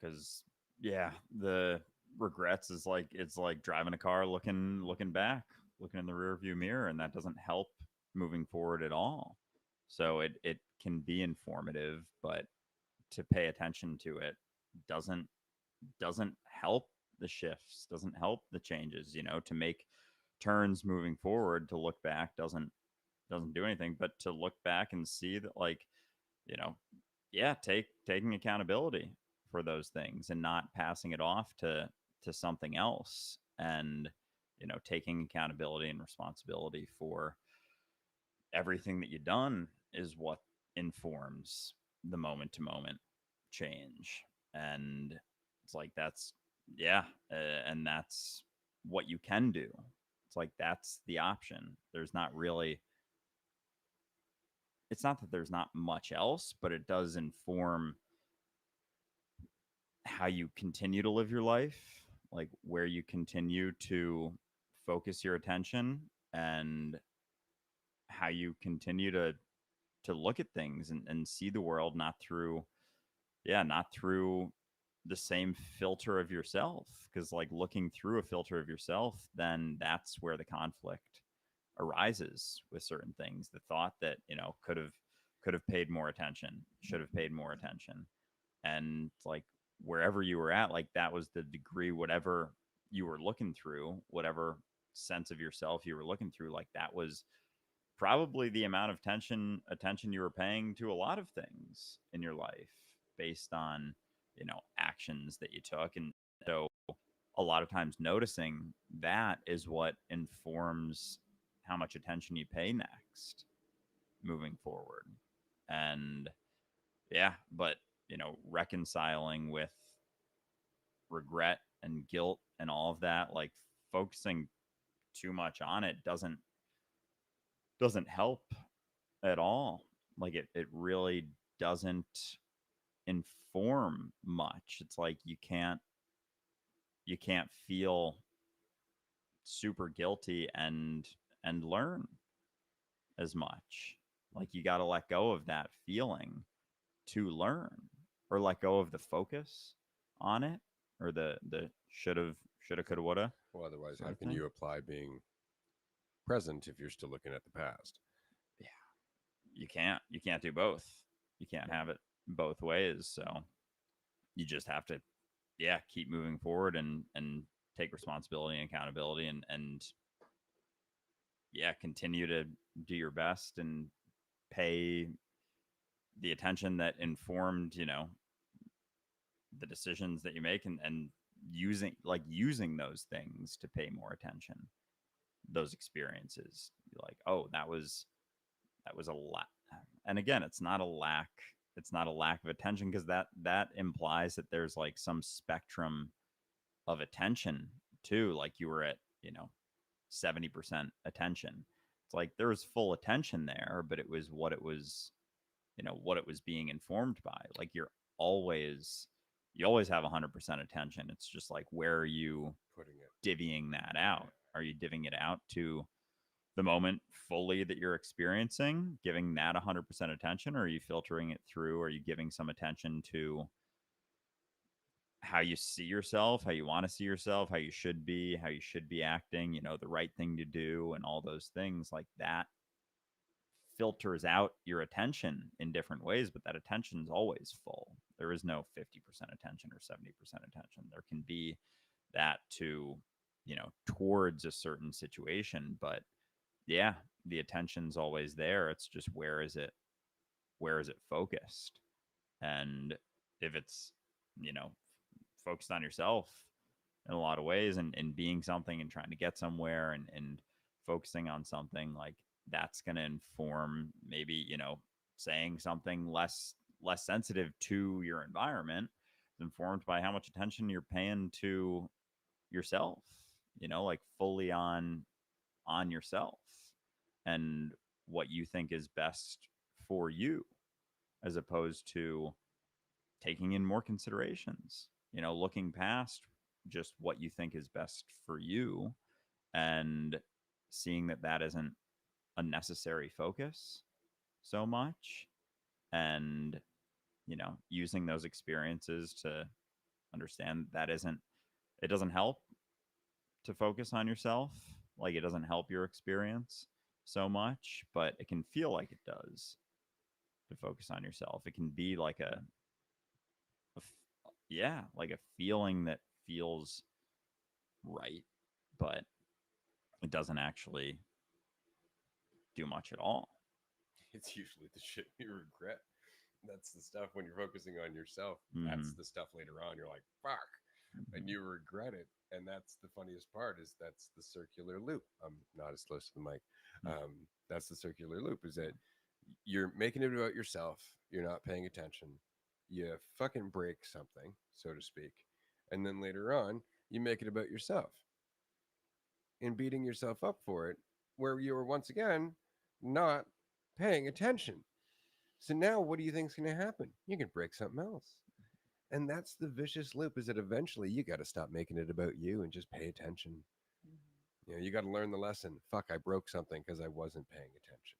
Speaker 3: Because, yeah, the regrets is like, it's like driving a car, looking back, looking in the rear view mirror, and that doesn't help moving forward at all. So it can be informative, but to pay attention to it doesn't doesn't help the shifts, doesn't help the changes, to make turns moving forward. To look back doesn't do anything, but to look back and see that, like, you know yeah, taking accountability for those things and not passing it off to something else, and taking accountability and responsibility for everything that you've done is what informs the moment to moment change. And it's like, that's, yeah, and that's what you can do. It's like, that's the option. There's not really, it's not that there's not much else, but it does inform how you continue to live your life, like where you continue to focus your attention, and how you continue to look at things, and see the world not through, yeah, not through the same filter of yourself. Because, like, looking through a filter of yourself, then that's where the conflict arises with certain things. The thought that, could have paid more attention, should have paid more attention. And, like, wherever you were at, like, that was the degree, whatever you were looking through, whatever sense of yourself you were looking through, like that was probably the amount of attention you were paying to a lot of things in your life based on, actions that you took. And so a lot of times noticing that is what informs how much attention you pay next moving forward. And yeah, but reconciling with regret and guilt and all of that, like focusing too much on it doesn't help at all. Like it really doesn't inform much. It's like you can't feel super guilty and learn as much. Like you got to let go of that feeling to learn, or let go of the focus on it, or the shoulda coulda woulda
Speaker 1: Well, otherwise,
Speaker 3: sort
Speaker 1: how
Speaker 3: of
Speaker 1: can
Speaker 3: thing.
Speaker 1: you apply being present if you're still looking at the past?
Speaker 3: Yeah, you can't do both. You can't have it both ways. So you just have to, yeah, keep moving forward and take responsibility and accountability, and yeah, continue to do your best and pay the attention that informed, the decisions that you make, and using those things to pay more attention, those experiences. Like, oh, that was a lot. And again, it's not a lack of attention, because that implies that there's like some spectrum of attention too. Like you were at 70% attention. It's like there was full attention there, but it was what it was being informed by. Like you always have 100% attention. It's just like, where are you
Speaker 1: Putting it.
Speaker 3: divvying that out? Are you divvying it out to the moment fully that you're experiencing, giving that 100% attention, or are you filtering it through? Are you giving some attention to how you see yourself, how you want to see yourself, how you should be acting, the right thing to do, and all those things like that filters out your attention in different ways, but that attention is always full. There is no 50% attention or 70% attention. There can be that to, towards a certain situation, but yeah, the attention's always there. It's just, where is it focused? And if it's, you know, focused on yourself in a lot of ways, and being something and trying to get somewhere, and focusing on something, like that's going to inform maybe, saying something less sensitive to your environment is informed by how much attention you're paying to yourself, like fully on yourself, and what you think is best for you, as opposed to taking in more considerations, looking past just what you think is best for you, and seeing that that isn't a necessary focus so much, and, using those experiences to understand that isn't, it doesn't help to focus on yourself. Like it doesn't help your experience so much, but it can feel like it does to focus on yourself. It can be like yeah, like a feeling that feels right, but it doesn't actually do much at all.
Speaker 1: It's usually the shit you regret. That's the stuff when you're focusing on yourself. That's
Speaker 3: Mm-hmm.
Speaker 1: the stuff later on. You're like, fuck. And
Speaker 3: Mm-hmm.
Speaker 1: you regret it. And that's the funniest part, is that's the circular loop. I'm not as close to the mic. That's the circular loop, is that you're making it about yourself. You're not paying attention. You fucking break something, so to speak. And then later on, you make it about yourself and beating yourself up for it, where you were once again not paying attention. So now what do you think's going to happen? You can break something else. And that's the vicious loop, is that eventually you got to stop making it about you and just pay attention. You got to learn the lesson. Fuck, I broke something because I wasn't paying attention.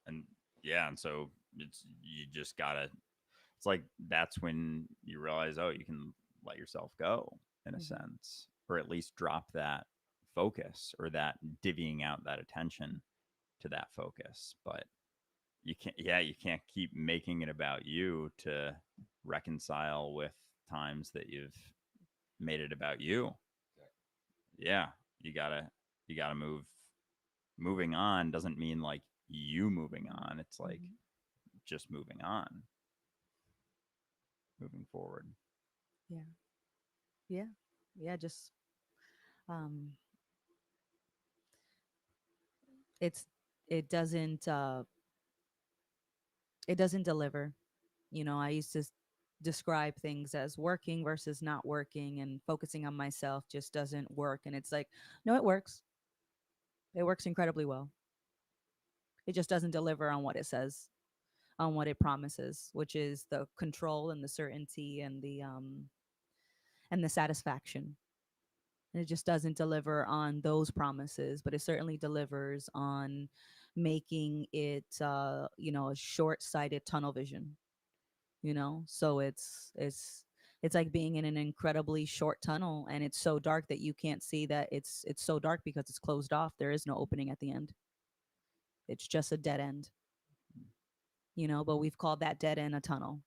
Speaker 3: And yeah, and so you just gotta, it's like that's when you realize, oh, you can let yourself go in a sense, or at least drop that focus, or that divvying out that attention to that focus. But you can't keep making it about you to reconcile with times that you've made it about you. Yeah, you gotta you gotta moving on doesn't mean like you moving on. It's like
Speaker 2: Mhm.
Speaker 3: just moving on, moving forward.
Speaker 2: Yeah. Yeah. Yeah. Just um, it's it doesn't it doesn't deliver. I used to describe things as working versus not working, and focusing on myself just doesn't work. And it's like, no, it works. It works incredibly well. It just doesn't deliver on what it says, on what it promises, which is the control and the certainty and the satisfaction. And it just doesn't deliver on those promises, but it certainly delivers on making it a short-sighted tunnel vision. So it's like being in an incredibly short tunnel, and it's so dark that you can't see that it's so dark because it's closed off. There is no opening at the end. It's just a dead end. But we've called that dead end a tunnel.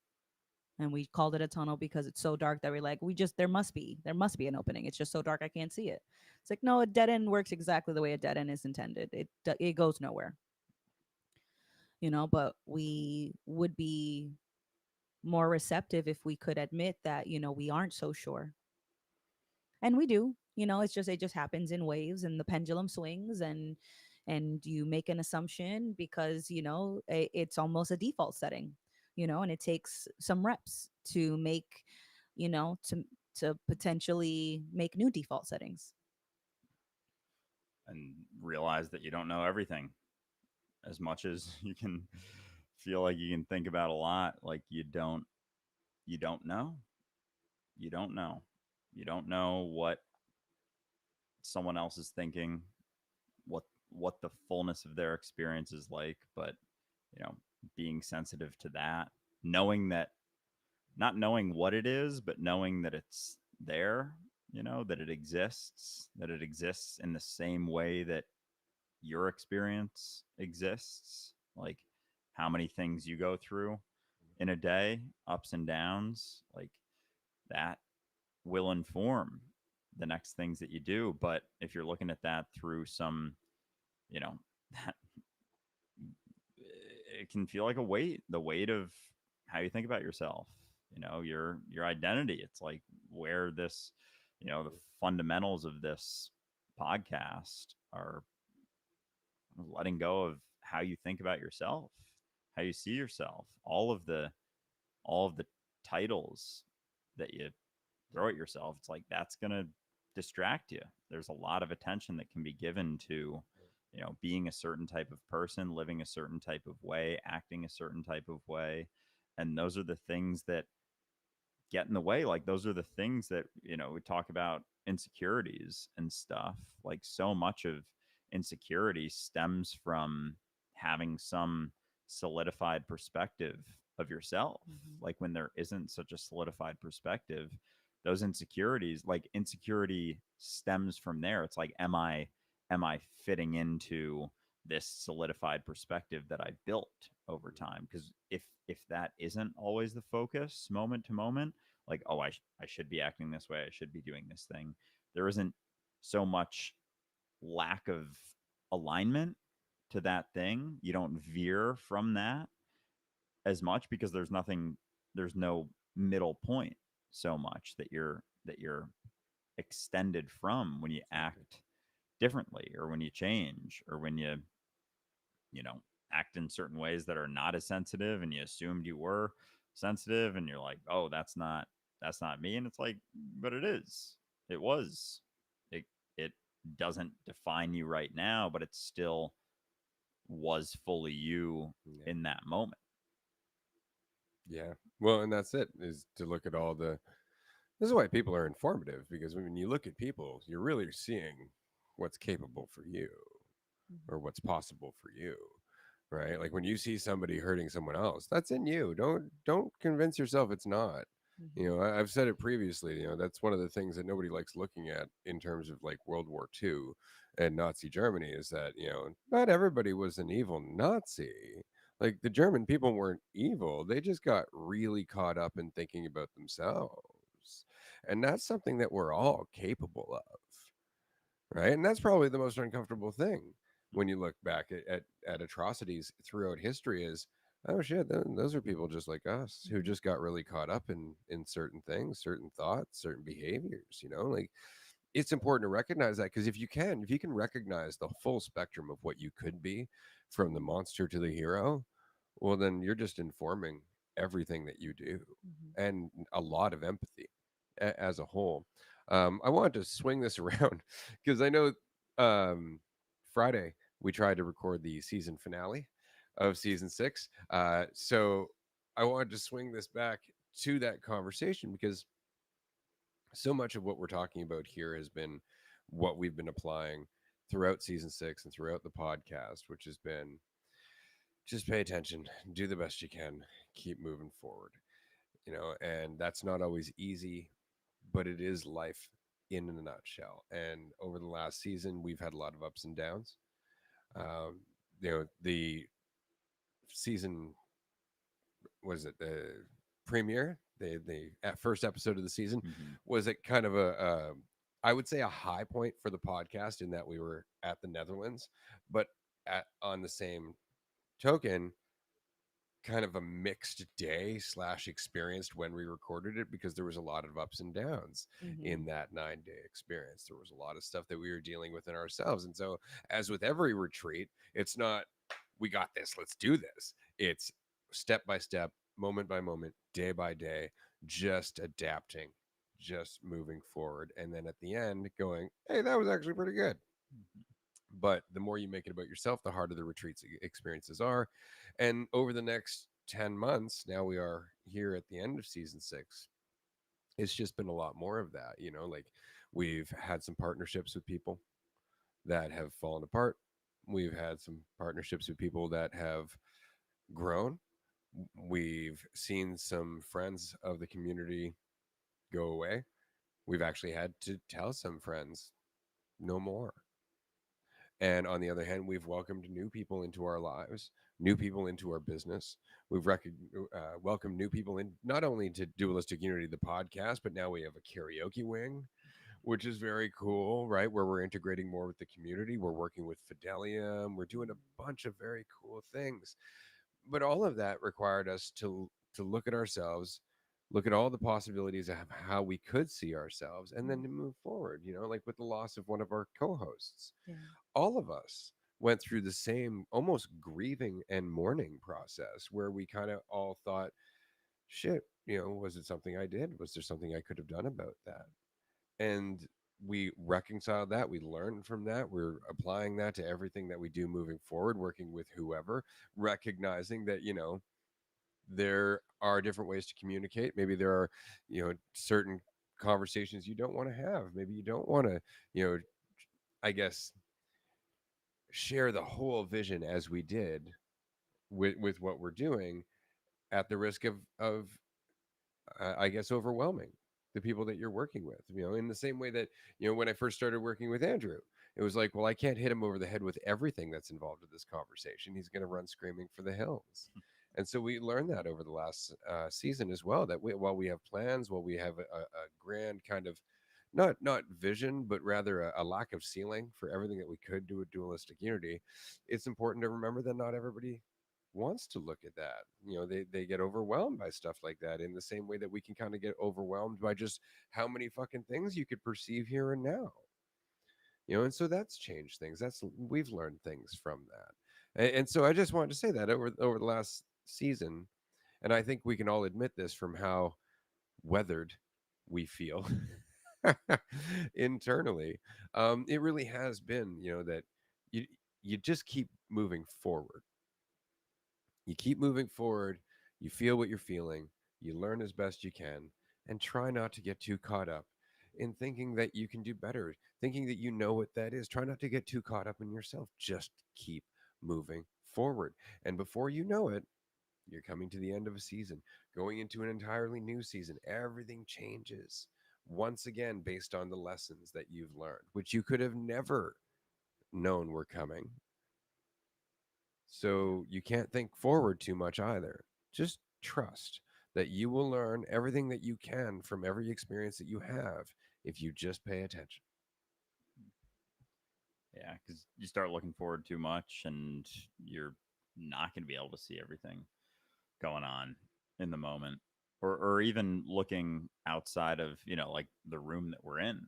Speaker 2: And we called it a tunnel because it's so dark that we're like, we just there must be an opening. It's just so dark I can't see it. It's like, no, a dead end works exactly the way a dead end is intended. It goes nowhere. But we would be more receptive if we could admit that we aren't so sure. And we do. It just happens in waves, and the pendulum swings, and you make an assumption because it's almost a default setting. And it takes some reps to make you know to potentially make new default settings.
Speaker 3: And realize that you don't know everything as much as you can feel like you can think about a lot. Like you don't know. You don't know. You don't know what someone else is thinking, what what the fullness of their experience is like, but you know, being sensitive to that, knowing that, not knowing what it is, but knowing that it's there, that it exists in the same way that your experience exists, like how many things you go through in a day, ups and downs, like that will inform the next things that you do. But if you're looking at that through some, you know, that it can feel like a weight, the weight of how you think about yourself, your identity. It's like where this, the fundamentals of this podcast are letting go of how you think about yourself, how you see yourself, all of the titles that you throw at yourself. It's like that's going to distract you. There's a lot of attention that can be given to, being a certain type of person, living a certain type of way, acting a certain type of way. And those are the things that get in the way. Like those are the things that, we talk about insecurities and stuff. Like so much of insecurity stems from having some solidified perspective of yourself.
Speaker 2: Hmm.
Speaker 3: Like when there isn't such a solidified perspective, those insecurities, like insecurity stems from there. It's like, am I fitting into this solidified perspective that I built over time? Because if that isn't always the focus moment to moment, like, oh, I should be acting this way, I should be doing this thing, there isn't so much lack of alignment to that thing. You don't veer from that as much because there's no middle point so much that you're extended from when you
Speaker 1: Exactly.
Speaker 3: act differently, or when you change, or when you act in certain ways that are not as sensitive and you assumed you were sensitive, and you're like, oh, that's not me. And it's like, but it is. It was. It doesn't define you right now, but it still was fully you
Speaker 1: Yeah.
Speaker 3: in that moment.
Speaker 1: Yeah. Well, and that's it, is to look at all the. This is why people are informative, because when you look at people, you're really seeing what's capable for you or what's possible for you. Right? Like when you see somebody hurting someone else, that's in you. Don't convince yourself it's not. I've said it previously. That's one of the things that nobody likes looking at in terms of like World War II and Nazi Germany, is that not everybody was an evil Nazi. Like the German people weren't evil. They just got really caught up in thinking about themselves. And that's something that we're all capable of, right? And that's probably the most uncomfortable thing when you look back at atrocities throughout history is, oh shit, those are people just like us who
Speaker 2: Mhm.
Speaker 1: just got really caught up in certain things, certain thoughts, certain behaviors, like it's important to recognize that, because if you can recognize the full spectrum of what you could be, from the monster to the hero, well then you're just informing everything that you do,
Speaker 2: Mhm.
Speaker 1: and a lot of empathy as a whole. I wanted to swing this around because I know, um, Friday we tried to record the season finale of season 6, so I wanted to swing this back to that conversation, because so much of what we're talking about here has been what we've been applying throughout season 6 and throughout the podcast, which has been just pay attention, do the best you can, keep moving forward, and that's not always easy, but it is life in a nutshell. And over the last season, we've had a lot of ups and downs. Um, the season, was it the premiere, the first episode of the season,
Speaker 3: Mm-hmm.
Speaker 1: was it kind of I would say a high point for the podcast, in that we were at the Netherlands, but on the same token, kind of a mixed day slash experience when we recorded it, because there was a lot of ups and downs in
Speaker 2: Mhm.
Speaker 1: that 9 day experience. There was a lot of stuff that we were dealing with in ourselves. And so, as with every retreat, it's not, we got this, let's do this. It's step by step, moment by moment, day by day, just adapting, just moving forward. And then at the end, going, hey, that was actually pretty good. But the more you make it about yourself, the harder the retreats experiences are. And over the next 10 months, now we are here at the end of season 6, it's just been a lot more of that, like we've had some partnerships with people that have fallen apart. We've had some partnerships with people that have grown. We've seen some friends of the community go away. We've actually had to tell some friends no more. And on the other hand, we've welcomed new people into our lives, new people into our business. We've welcomed new people in, not only to Dualistic Unity, the podcast, but now we have a karaoke wing, which is very cool, right? Where we're integrating more with the community. We're working with Fidelium. We're doing a bunch of very cool things. But all of that required us to look at ourselves, look at all the possibilities of how we could see ourselves, and then
Speaker 2: Mhm.
Speaker 1: to move forward, like with the loss of one of our co-hosts.
Speaker 2: Yeah.
Speaker 1: All of us went through the same almost grieving and mourning process, where we kind of all thought, shit, was it something I did? Was there something I could have done about that? And we reconciled that. We learned from that. We're applying that to everything that we do moving forward, working with whoever, recognizing that, there are different ways to communicate. Maybe there are, certain conversations you don't want to have. Maybe you don't want to, I guess, share the whole vision as we did with what we're doing, at the risk of I guess overwhelming the people that you're working with. In the same way that, when I first started working with Andrew, it was like, well, I can't hit him over the head with everything that's involved in this conversation. He's going to run screaming for the hills. And so we learned that over the last season as well, that while we have plans, while we have a grand kind of, not vision, but rather a lack of ceiling for everything that we could do with Dualistic Unity, it's important to remember that not everybody wants to look at that. They get overwhelmed by stuff like that, in the same way that we can kind of get overwhelmed by just how many fucking things you could perceive here and now. And so that's changed things. We've learned things from that. And so I just wanted to say that over the last season, and I think we can all admit this from how weathered we feel internally. It really has been, that you you just keep moving forward. You keep moving forward, you feel what you're feeling, you learn as best you can, and try not to get too caught up in thinking that you can do better, thinking that you know what that is. Try not to get too caught up in yourself. Just keep moving forward. And before you know it, you're coming to the end of a season, going into an entirely new season. Everything changes once again based on the lessons that you've learned, which you could have never known were coming.
Speaker 3: Yeah.
Speaker 1: So you can't think forward too much either. Just trust that you will learn everything that you can from every experience that you have if you just pay attention.
Speaker 3: Yeah, because you start looking forward too much, and you're not going to be able to see everything going on in the moment, or even looking outside of like the room that we're in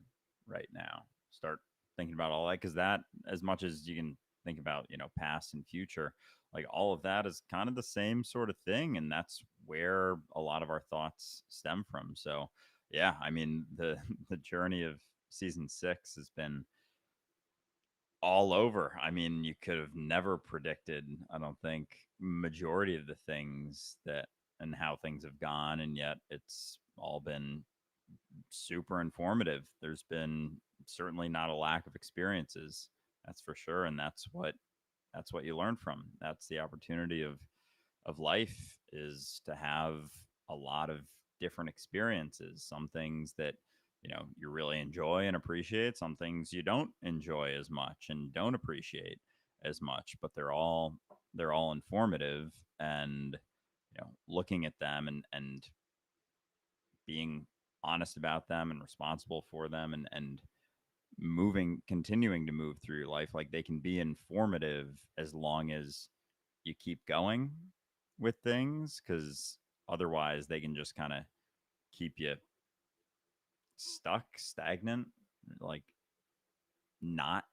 Speaker 3: right now. Start thinking about all that, because that, as much as you can think about past and future, like all of that is kind of the same sort of thing, and that's where a lot of our thoughts stem from. So yeah, I mean, the the journey of season 6 has been all over. I mean, you could have never predicted, I don't think, majority of the things that and how things have gone, and yet it's all been super informative. There's been certainly not a lack of experiences, that's for sure, and that's what you learn from. That's the opportunity of life, is to have a lot of different experiences. Some things that you really enjoy and appreciate, some things you don't enjoy as much and don't appreciate as much, but they're all informative. And looking at them and being honest about them and responsible for them, and continuing to move through your life, like, they can be informative as long as you keep going with things, because otherwise they can just kind of keep you stuck, stagnant, like not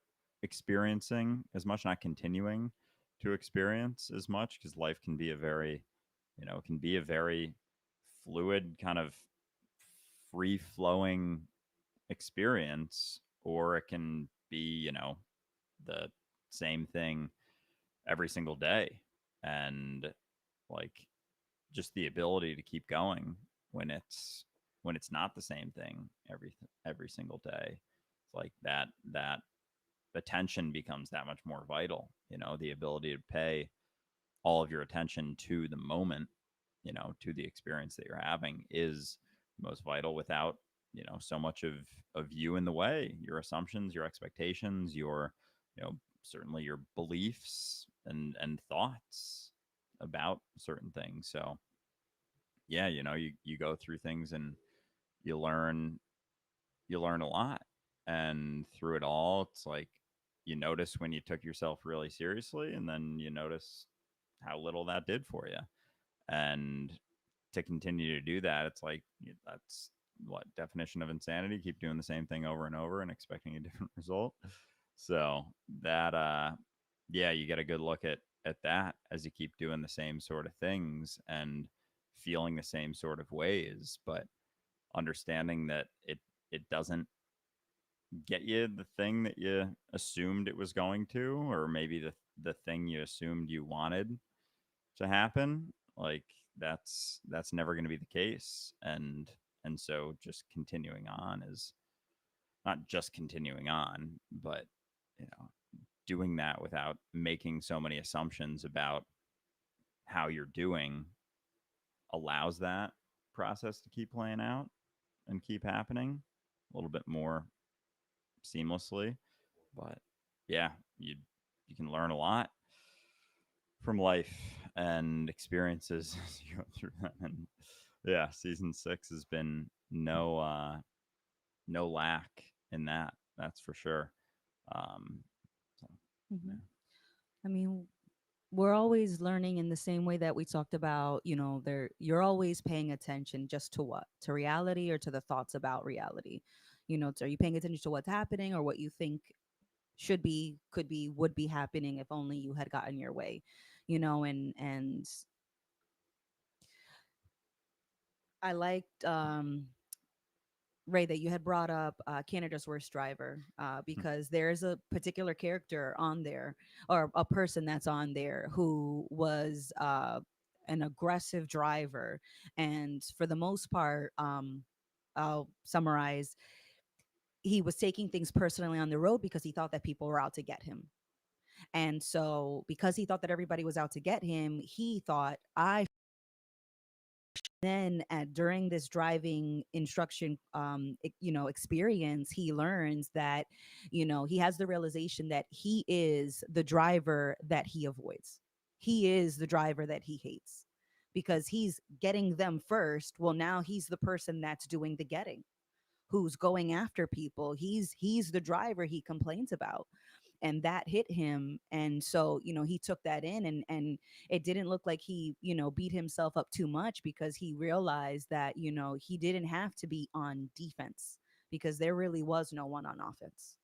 Speaker 3: experiencing as much, not continuing to experience as much, because life can be a very, can be a very fluid, kind of free flowing experience, or it can be, the same thing every single day. And, like, just the ability to keep going when it's not the same thing every single day. It's like that attention becomes that much more vital. The ability to pay all of your attention to the moment, to the experience that you're having, is most vital, without so much of you in the way, your assumptions, your expectations, your certainly your beliefs and thoughts about certain things. So yeah, you go through things, and you learn you learn a lot. And through it all, it's like you notice when you took yourself really seriously, and then you notice how little that did for you. And to continue to do that, it's like, that's what definition of insanity: keep doing the same thing over and over and expecting a different result. So that yeah, you get a good look at that as you keep doing the same sort of things and feeling the same sort of ways, but understanding that it doesn't get you the thing that you assumed it was going to, or maybe the thing you assumed you wanted to happen. Like, that's never going to be the case. And so just continuing on is not just continuing on, but doing that without making so many assumptions about how you're doing allows that process to keep playing out and keep happening a little bit more seamlessly. But yeah, you can learn a lot from life and experiences as you go through them. And yeah, season 6 has been no lack in that. That's for sure. Um, so, yeah.
Speaker 2: Hmm. I mean, we're always learning in the same way that we talked about, there you're always paying attention just to what? To reality or to the thoughts about reality? Are you paying attention to what's happening or what you think should be, could be, would be happening if only you had gotten your way? And I liked Ray, that you had brought up Canada's Worst Driver, because there's a particular character on there, or a person that's on there, who was an aggressive driver. And for the most part, I'll summarize, he was taking things personally on the road because he thought that people were out to get him. And so, because he thought that everybody was out to get him, he thought, I then during this driving instruction experience, he learns that he has the realization that he is the driver that he avoids, he is the driver that he hates, because he's getting them first. Well, now he's the person that's doing the getting, who's going after people. He's the driver he complains about. And that hit him. And so, he took that in, and it didn't look like he, beat himself up too much, because he realized that, he didn't have to be on defense, because there really was no one on offense.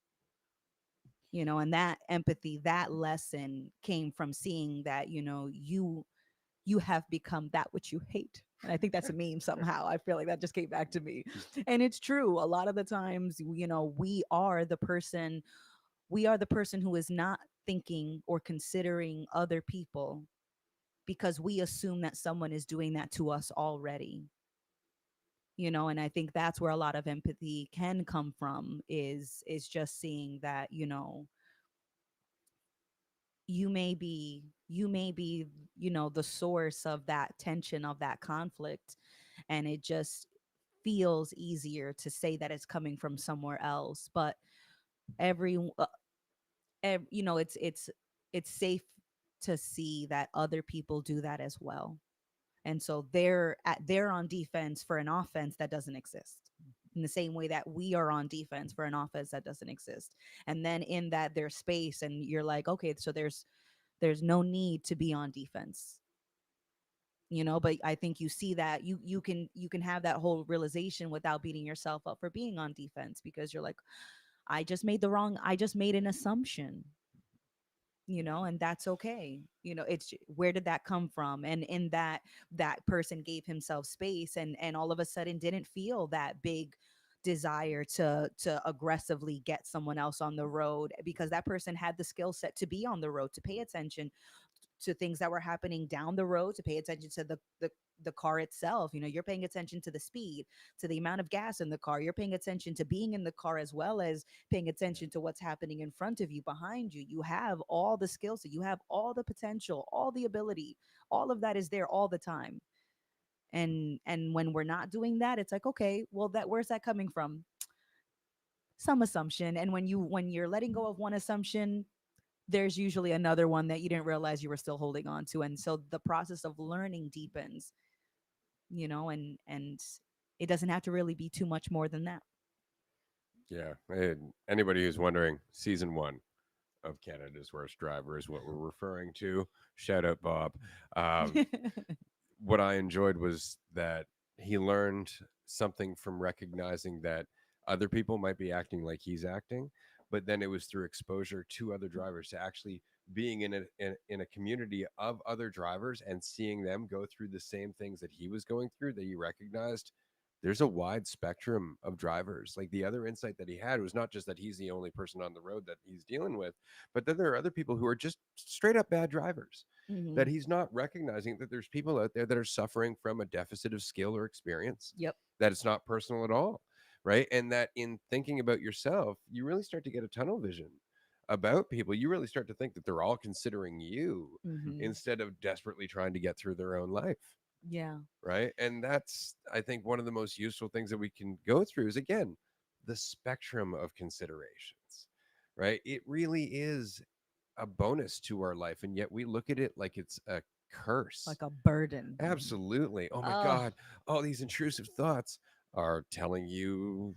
Speaker 2: And that empathy, that lesson came from seeing that, you have become that which you hate. And I think that's a meme somehow. I feel like that just came back to me. And it's true. A lot of the times, we are the person who is not thinking or considering other people, because we assume that someone is doing that to us already. And I think that's where a lot of empathy can come from, is just seeing that, you may be the source of that tension, of that conflict, and it just feels easier to say that it's coming from somewhere else. But every it's safe to see that other people do that as well. And so they're on defense for an offense that doesn't exist, in the same way that we are on defense for an offense that doesn't exist. And then in that, there's space, and you're like, okay, so there's no need to be on defense. But I think you see that you can have that whole realization without beating yourself up for being on defense, because you're like, I just made an assumption. And that's okay. It's where did that come from? And in that person gave himself space, and all of a sudden didn't feel that big desire to aggressively get someone else on the road, because that person had the skill set to be on the road, to pay attention to things that were happening down the road, to pay attention to the car itself. You're paying attention to the speed, to the amount of gas in the car. You're paying attention to being in the car, as well as paying attention to what's happening in front of you, behind you. You have all the skills, you have all the potential, all the ability. All of that is there all the time. And when we're not doing that, it's like, okay, well, that where's that coming from? Some assumption. And when you're letting go of one assumption, there's usually another one that you didn't realize you were still holding on to. And so the process of learning deepens, and it doesn't have to really be too much more than that.
Speaker 1: Yeah. And anybody who's wondering, season one of Canada's Worst Driver is what we're referring to. Shout out, Bob. Um, what I enjoyed was that he learned something from recognizing that other people might be acting like he's acting, but then it was through exposure to other drivers, to actually being in a community of other drivers and seeing them go through the same things that he was going through, that he recognized there's a wide spectrum of drivers. Like, the other insight that he had was not just that he's the only person on the road that he's dealing with, but that there are other people who are just straight up bad drivers,
Speaker 2: Hmm.
Speaker 1: that he's not recognizing that there's people out there that are suffering from a deficit of skill or experience,
Speaker 2: Yep.
Speaker 1: that it's not personal at all, right? And that in thinking about yourself, you really start to get a tunnel vision about people. You really start to think that they're all considering you
Speaker 2: Hmm.
Speaker 1: instead of desperately trying to get through their own life,
Speaker 2: Yeah.
Speaker 1: right? And that's, I think, one of the most useful things that we can go through is, again, the spectrum of considerations, right? It really is a bonus to our life, and yet we look at it like it's a curse.
Speaker 2: Like a burden.
Speaker 1: Absolutely. Oh my
Speaker 2: Oh.
Speaker 1: God, all these intrusive thoughts are telling you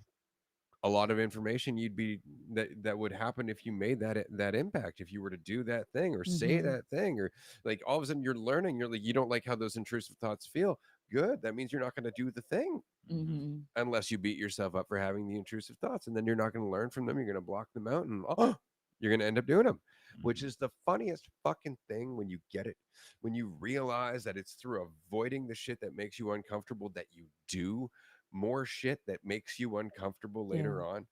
Speaker 1: a lot of information you'd be that would happen if you made that impact, if you were to do that thing or say
Speaker 2: Hmm.
Speaker 1: that thing, or like all of a sudden you're learning, you're like, you don't like how those intrusive thoughts feel. Good, that means you're not going to do the thing
Speaker 3: Mm-hmm.
Speaker 2: Hmm.
Speaker 1: unless you beat yourself up for having the intrusive thoughts, and then you're not going to learn from them. You're going to block them out, and oh, you're going to end up doing them, which
Speaker 3: Mm-hmm.
Speaker 1: is the funniest fucking thing when you get it, when you realize that it's through avoiding the shit that makes you uncomfortable that you do more shit that makes you uncomfortable
Speaker 2: Yeah.
Speaker 1: later on.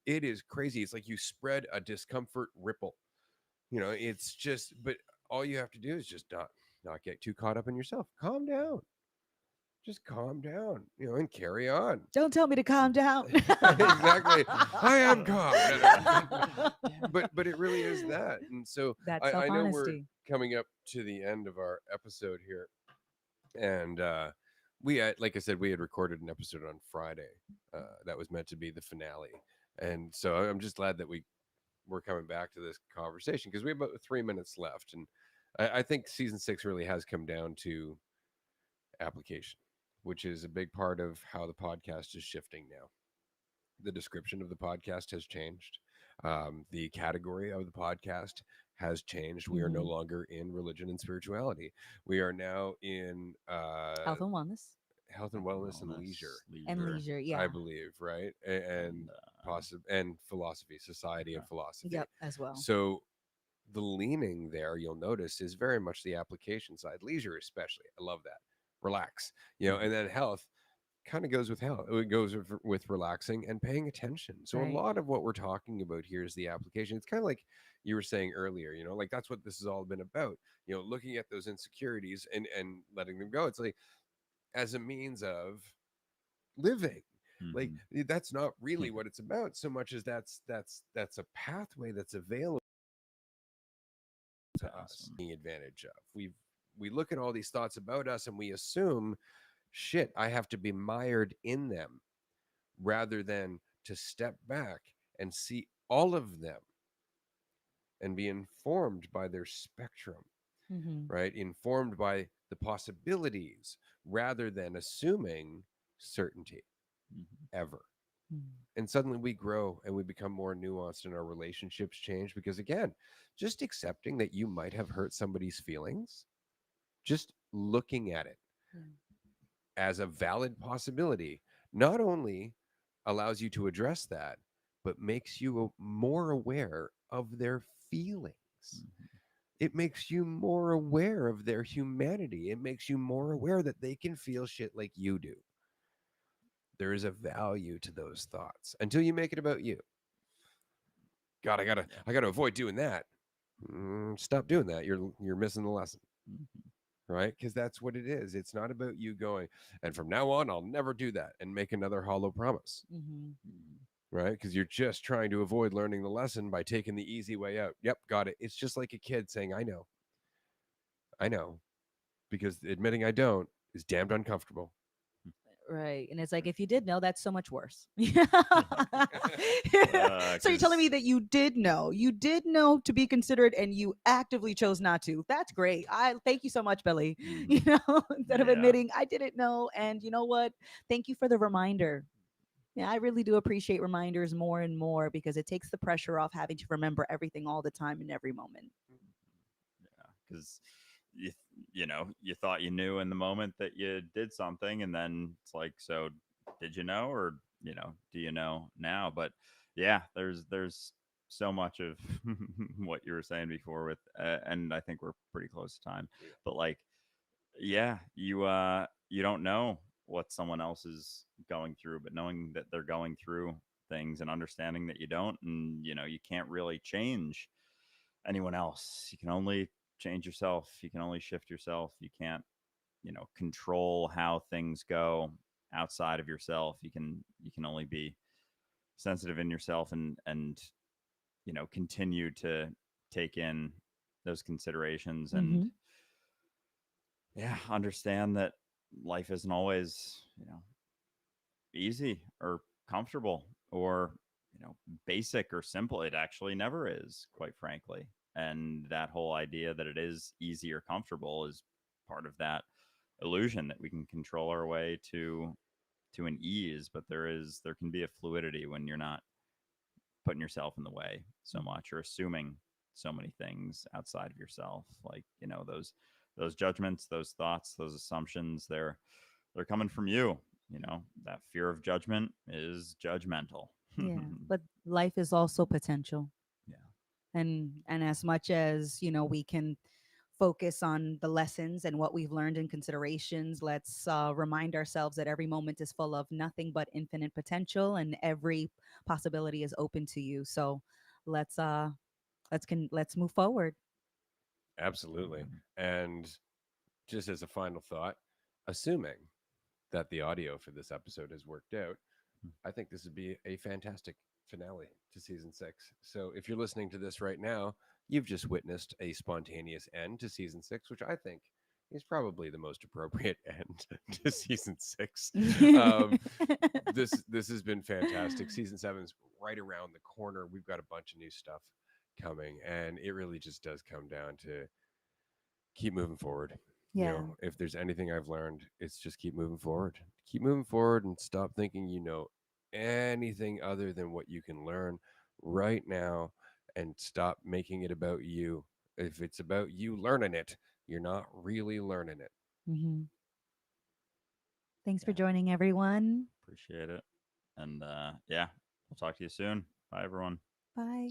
Speaker 1: It is crazy. It's like you spread a discomfort ripple. It's just, but all you have to do is just not get too caught up in yourself. Calm down. Just calm down, and carry on.
Speaker 2: Don't tell me to calm down.
Speaker 1: Exactly. I am calm. No, no.
Speaker 3: Damn.
Speaker 1: But it really is that. And so
Speaker 2: That
Speaker 1: I know we're
Speaker 2: self-honesty.
Speaker 1: coming up to the end of our episode here. And we had, like I said, we had recorded an episode on Friday that was meant to be the finale. And so I'm just glad that we're coming back to this conversation, because we have about 3 minutes left. And I think season 6 really has come down to application, which is a big part of how the podcast is shifting now. The description of the podcast has changed. The category of the podcast has changed. We are no
Speaker 2: Hmm.
Speaker 1: longer in religion and spirituality. We are now in
Speaker 2: Health and wellness
Speaker 1: health and
Speaker 3: Health and
Speaker 1: wellness and leisure,
Speaker 3: wellness,
Speaker 2: and
Speaker 3: leisure,
Speaker 2: leisure.
Speaker 1: I
Speaker 2: Yeah.
Speaker 1: believe, right?
Speaker 3: and
Speaker 1: And and philosophy, society
Speaker 3: okay.
Speaker 1: of philosophy.
Speaker 2: Yep. As well.
Speaker 1: So the leaning there, you'll notice, is very much the application side. Leisure, especially, I love that. Relax,
Speaker 3: Mhm.
Speaker 1: and then health kind of goes with health. It goes with relaxing and paying attention. So a
Speaker 2: Right.
Speaker 1: lot of what we're talking about here is the application. It's kind of like you were saying earlier, like that's what this has all been about. Looking at those insecurities and letting them go. It's like as a means of living. Like
Speaker 3: Mhm.
Speaker 1: that's not really
Speaker 3: Yeah.
Speaker 1: what it's about so much as that's a pathway that's available to us,
Speaker 3: Awesome.
Speaker 1: taking advantage of. We look at all these thoughts about us and we assume, shit, I have to be mired in them rather than to step back and see all of them and be informed by their spectrum,
Speaker 2: Hmm.
Speaker 1: right? Informed by the possibilities rather than assuming certainty
Speaker 3: Mhm.
Speaker 1: ever. And suddenly we grow and we become more nuanced and our relationships change because, again, just accepting that you might have hurt somebody's feelings, just looking at it
Speaker 2: Yeah.
Speaker 1: as a valid possibility, not only allows you to address that, but makes you more aware of their feelings.
Speaker 3: Mhm.
Speaker 1: It makes you more aware of their humanity. It makes you more aware that they can feel shit like you do. There is a value to those thoughts until you make it about you. God,
Speaker 3: Yeah.
Speaker 1: I gotta avoid doing that. Stop doing that. You're missing the lesson,
Speaker 3: Mhm.
Speaker 1: right? Because that's what it is. It's not about you going, and from now on, I'll never do that and make another hollow promise,
Speaker 2: Hmm.
Speaker 3: Mhm.
Speaker 1: right? Because you're just trying to avoid learning the lesson by taking the easy way out. Yep, got it. It's just like a kid saying, I know, because admitting I don't is damned uncomfortable.
Speaker 2: Right. And it's like, if you did know, that's so much worse.
Speaker 3: Yeah.
Speaker 2: So you're telling me
Speaker 3: Because
Speaker 2: that you did know to be considerate and you actively chose not to. That's great. I thank you so much, Billy. Instead of
Speaker 3: yeah,
Speaker 2: admitting I didn't know. And you know what? Thank you for the reminder. Yeah, I really do appreciate reminders more and more because it takes the pressure off having to remember everything all the time in every moment.
Speaker 3: yeah, because you you thought you knew in the moment that you did something, and then it's like, so did you know, or do you know now? But yeah, there's so much of what you were saying before with, and I think we're pretty close to time,
Speaker 1: Yeah.
Speaker 3: but like, yeah, you don't know what someone else is going through, but knowing that they're going through things and understanding that you don't, and you can't really change anyone else. You can only change yourself. You can only shift yourself. You can't, control how things go outside of yourself. You can only be sensitive in yourself, and continue to take in those considerations, and
Speaker 2: Hmm.
Speaker 3: yeah, understand that life isn't always, easy or comfortable or, basic or simple. It actually never is, quite frankly. And that whole idea that it is easy or comfortable is part of that illusion that we can control our way to an ease. But there can be a fluidity when you're not putting yourself in the way so much, or assuming so many things outside of yourself, like those judgments, those thoughts, those assumptions. They're coming from you. That fear of judgment is judgmental.
Speaker 2: Yeah. But life is also potential.
Speaker 3: Yeah.
Speaker 2: And as much as we can focus on the lessons and what we've learned in considerations, let's remind ourselves that every moment is full of nothing but infinite potential and every possibility is open to you. So let's let's move forward.
Speaker 1: Absolutely.
Speaker 3: Yeah.
Speaker 1: And just as a final thought, assuming that the audio for this episode has worked out, I think this would be a fantastic finale to season 6. So if you're listening to this right now, you've just witnessed a spontaneous end to season 6, which I think is probably the most appropriate end to season 6. Um, this has been fantastic. Season 7's right around the corner. We've got a bunch of new stuff coming, and it really just does come down to keep moving forward.
Speaker 2: Yeah.
Speaker 1: If there's anything I've learned, it's just keep moving forward. Keep moving forward and stop thinking you know anything other than what you can learn right now, and stop making it about you. If it's about you learning it, you're not really learning it.
Speaker 2: Hmm. Thanks for
Speaker 3: Yeah,
Speaker 2: joining, everyone.
Speaker 3: appreciate it. And yeah, we'll talk to you soon. Bye, everyone.
Speaker 2: Bye.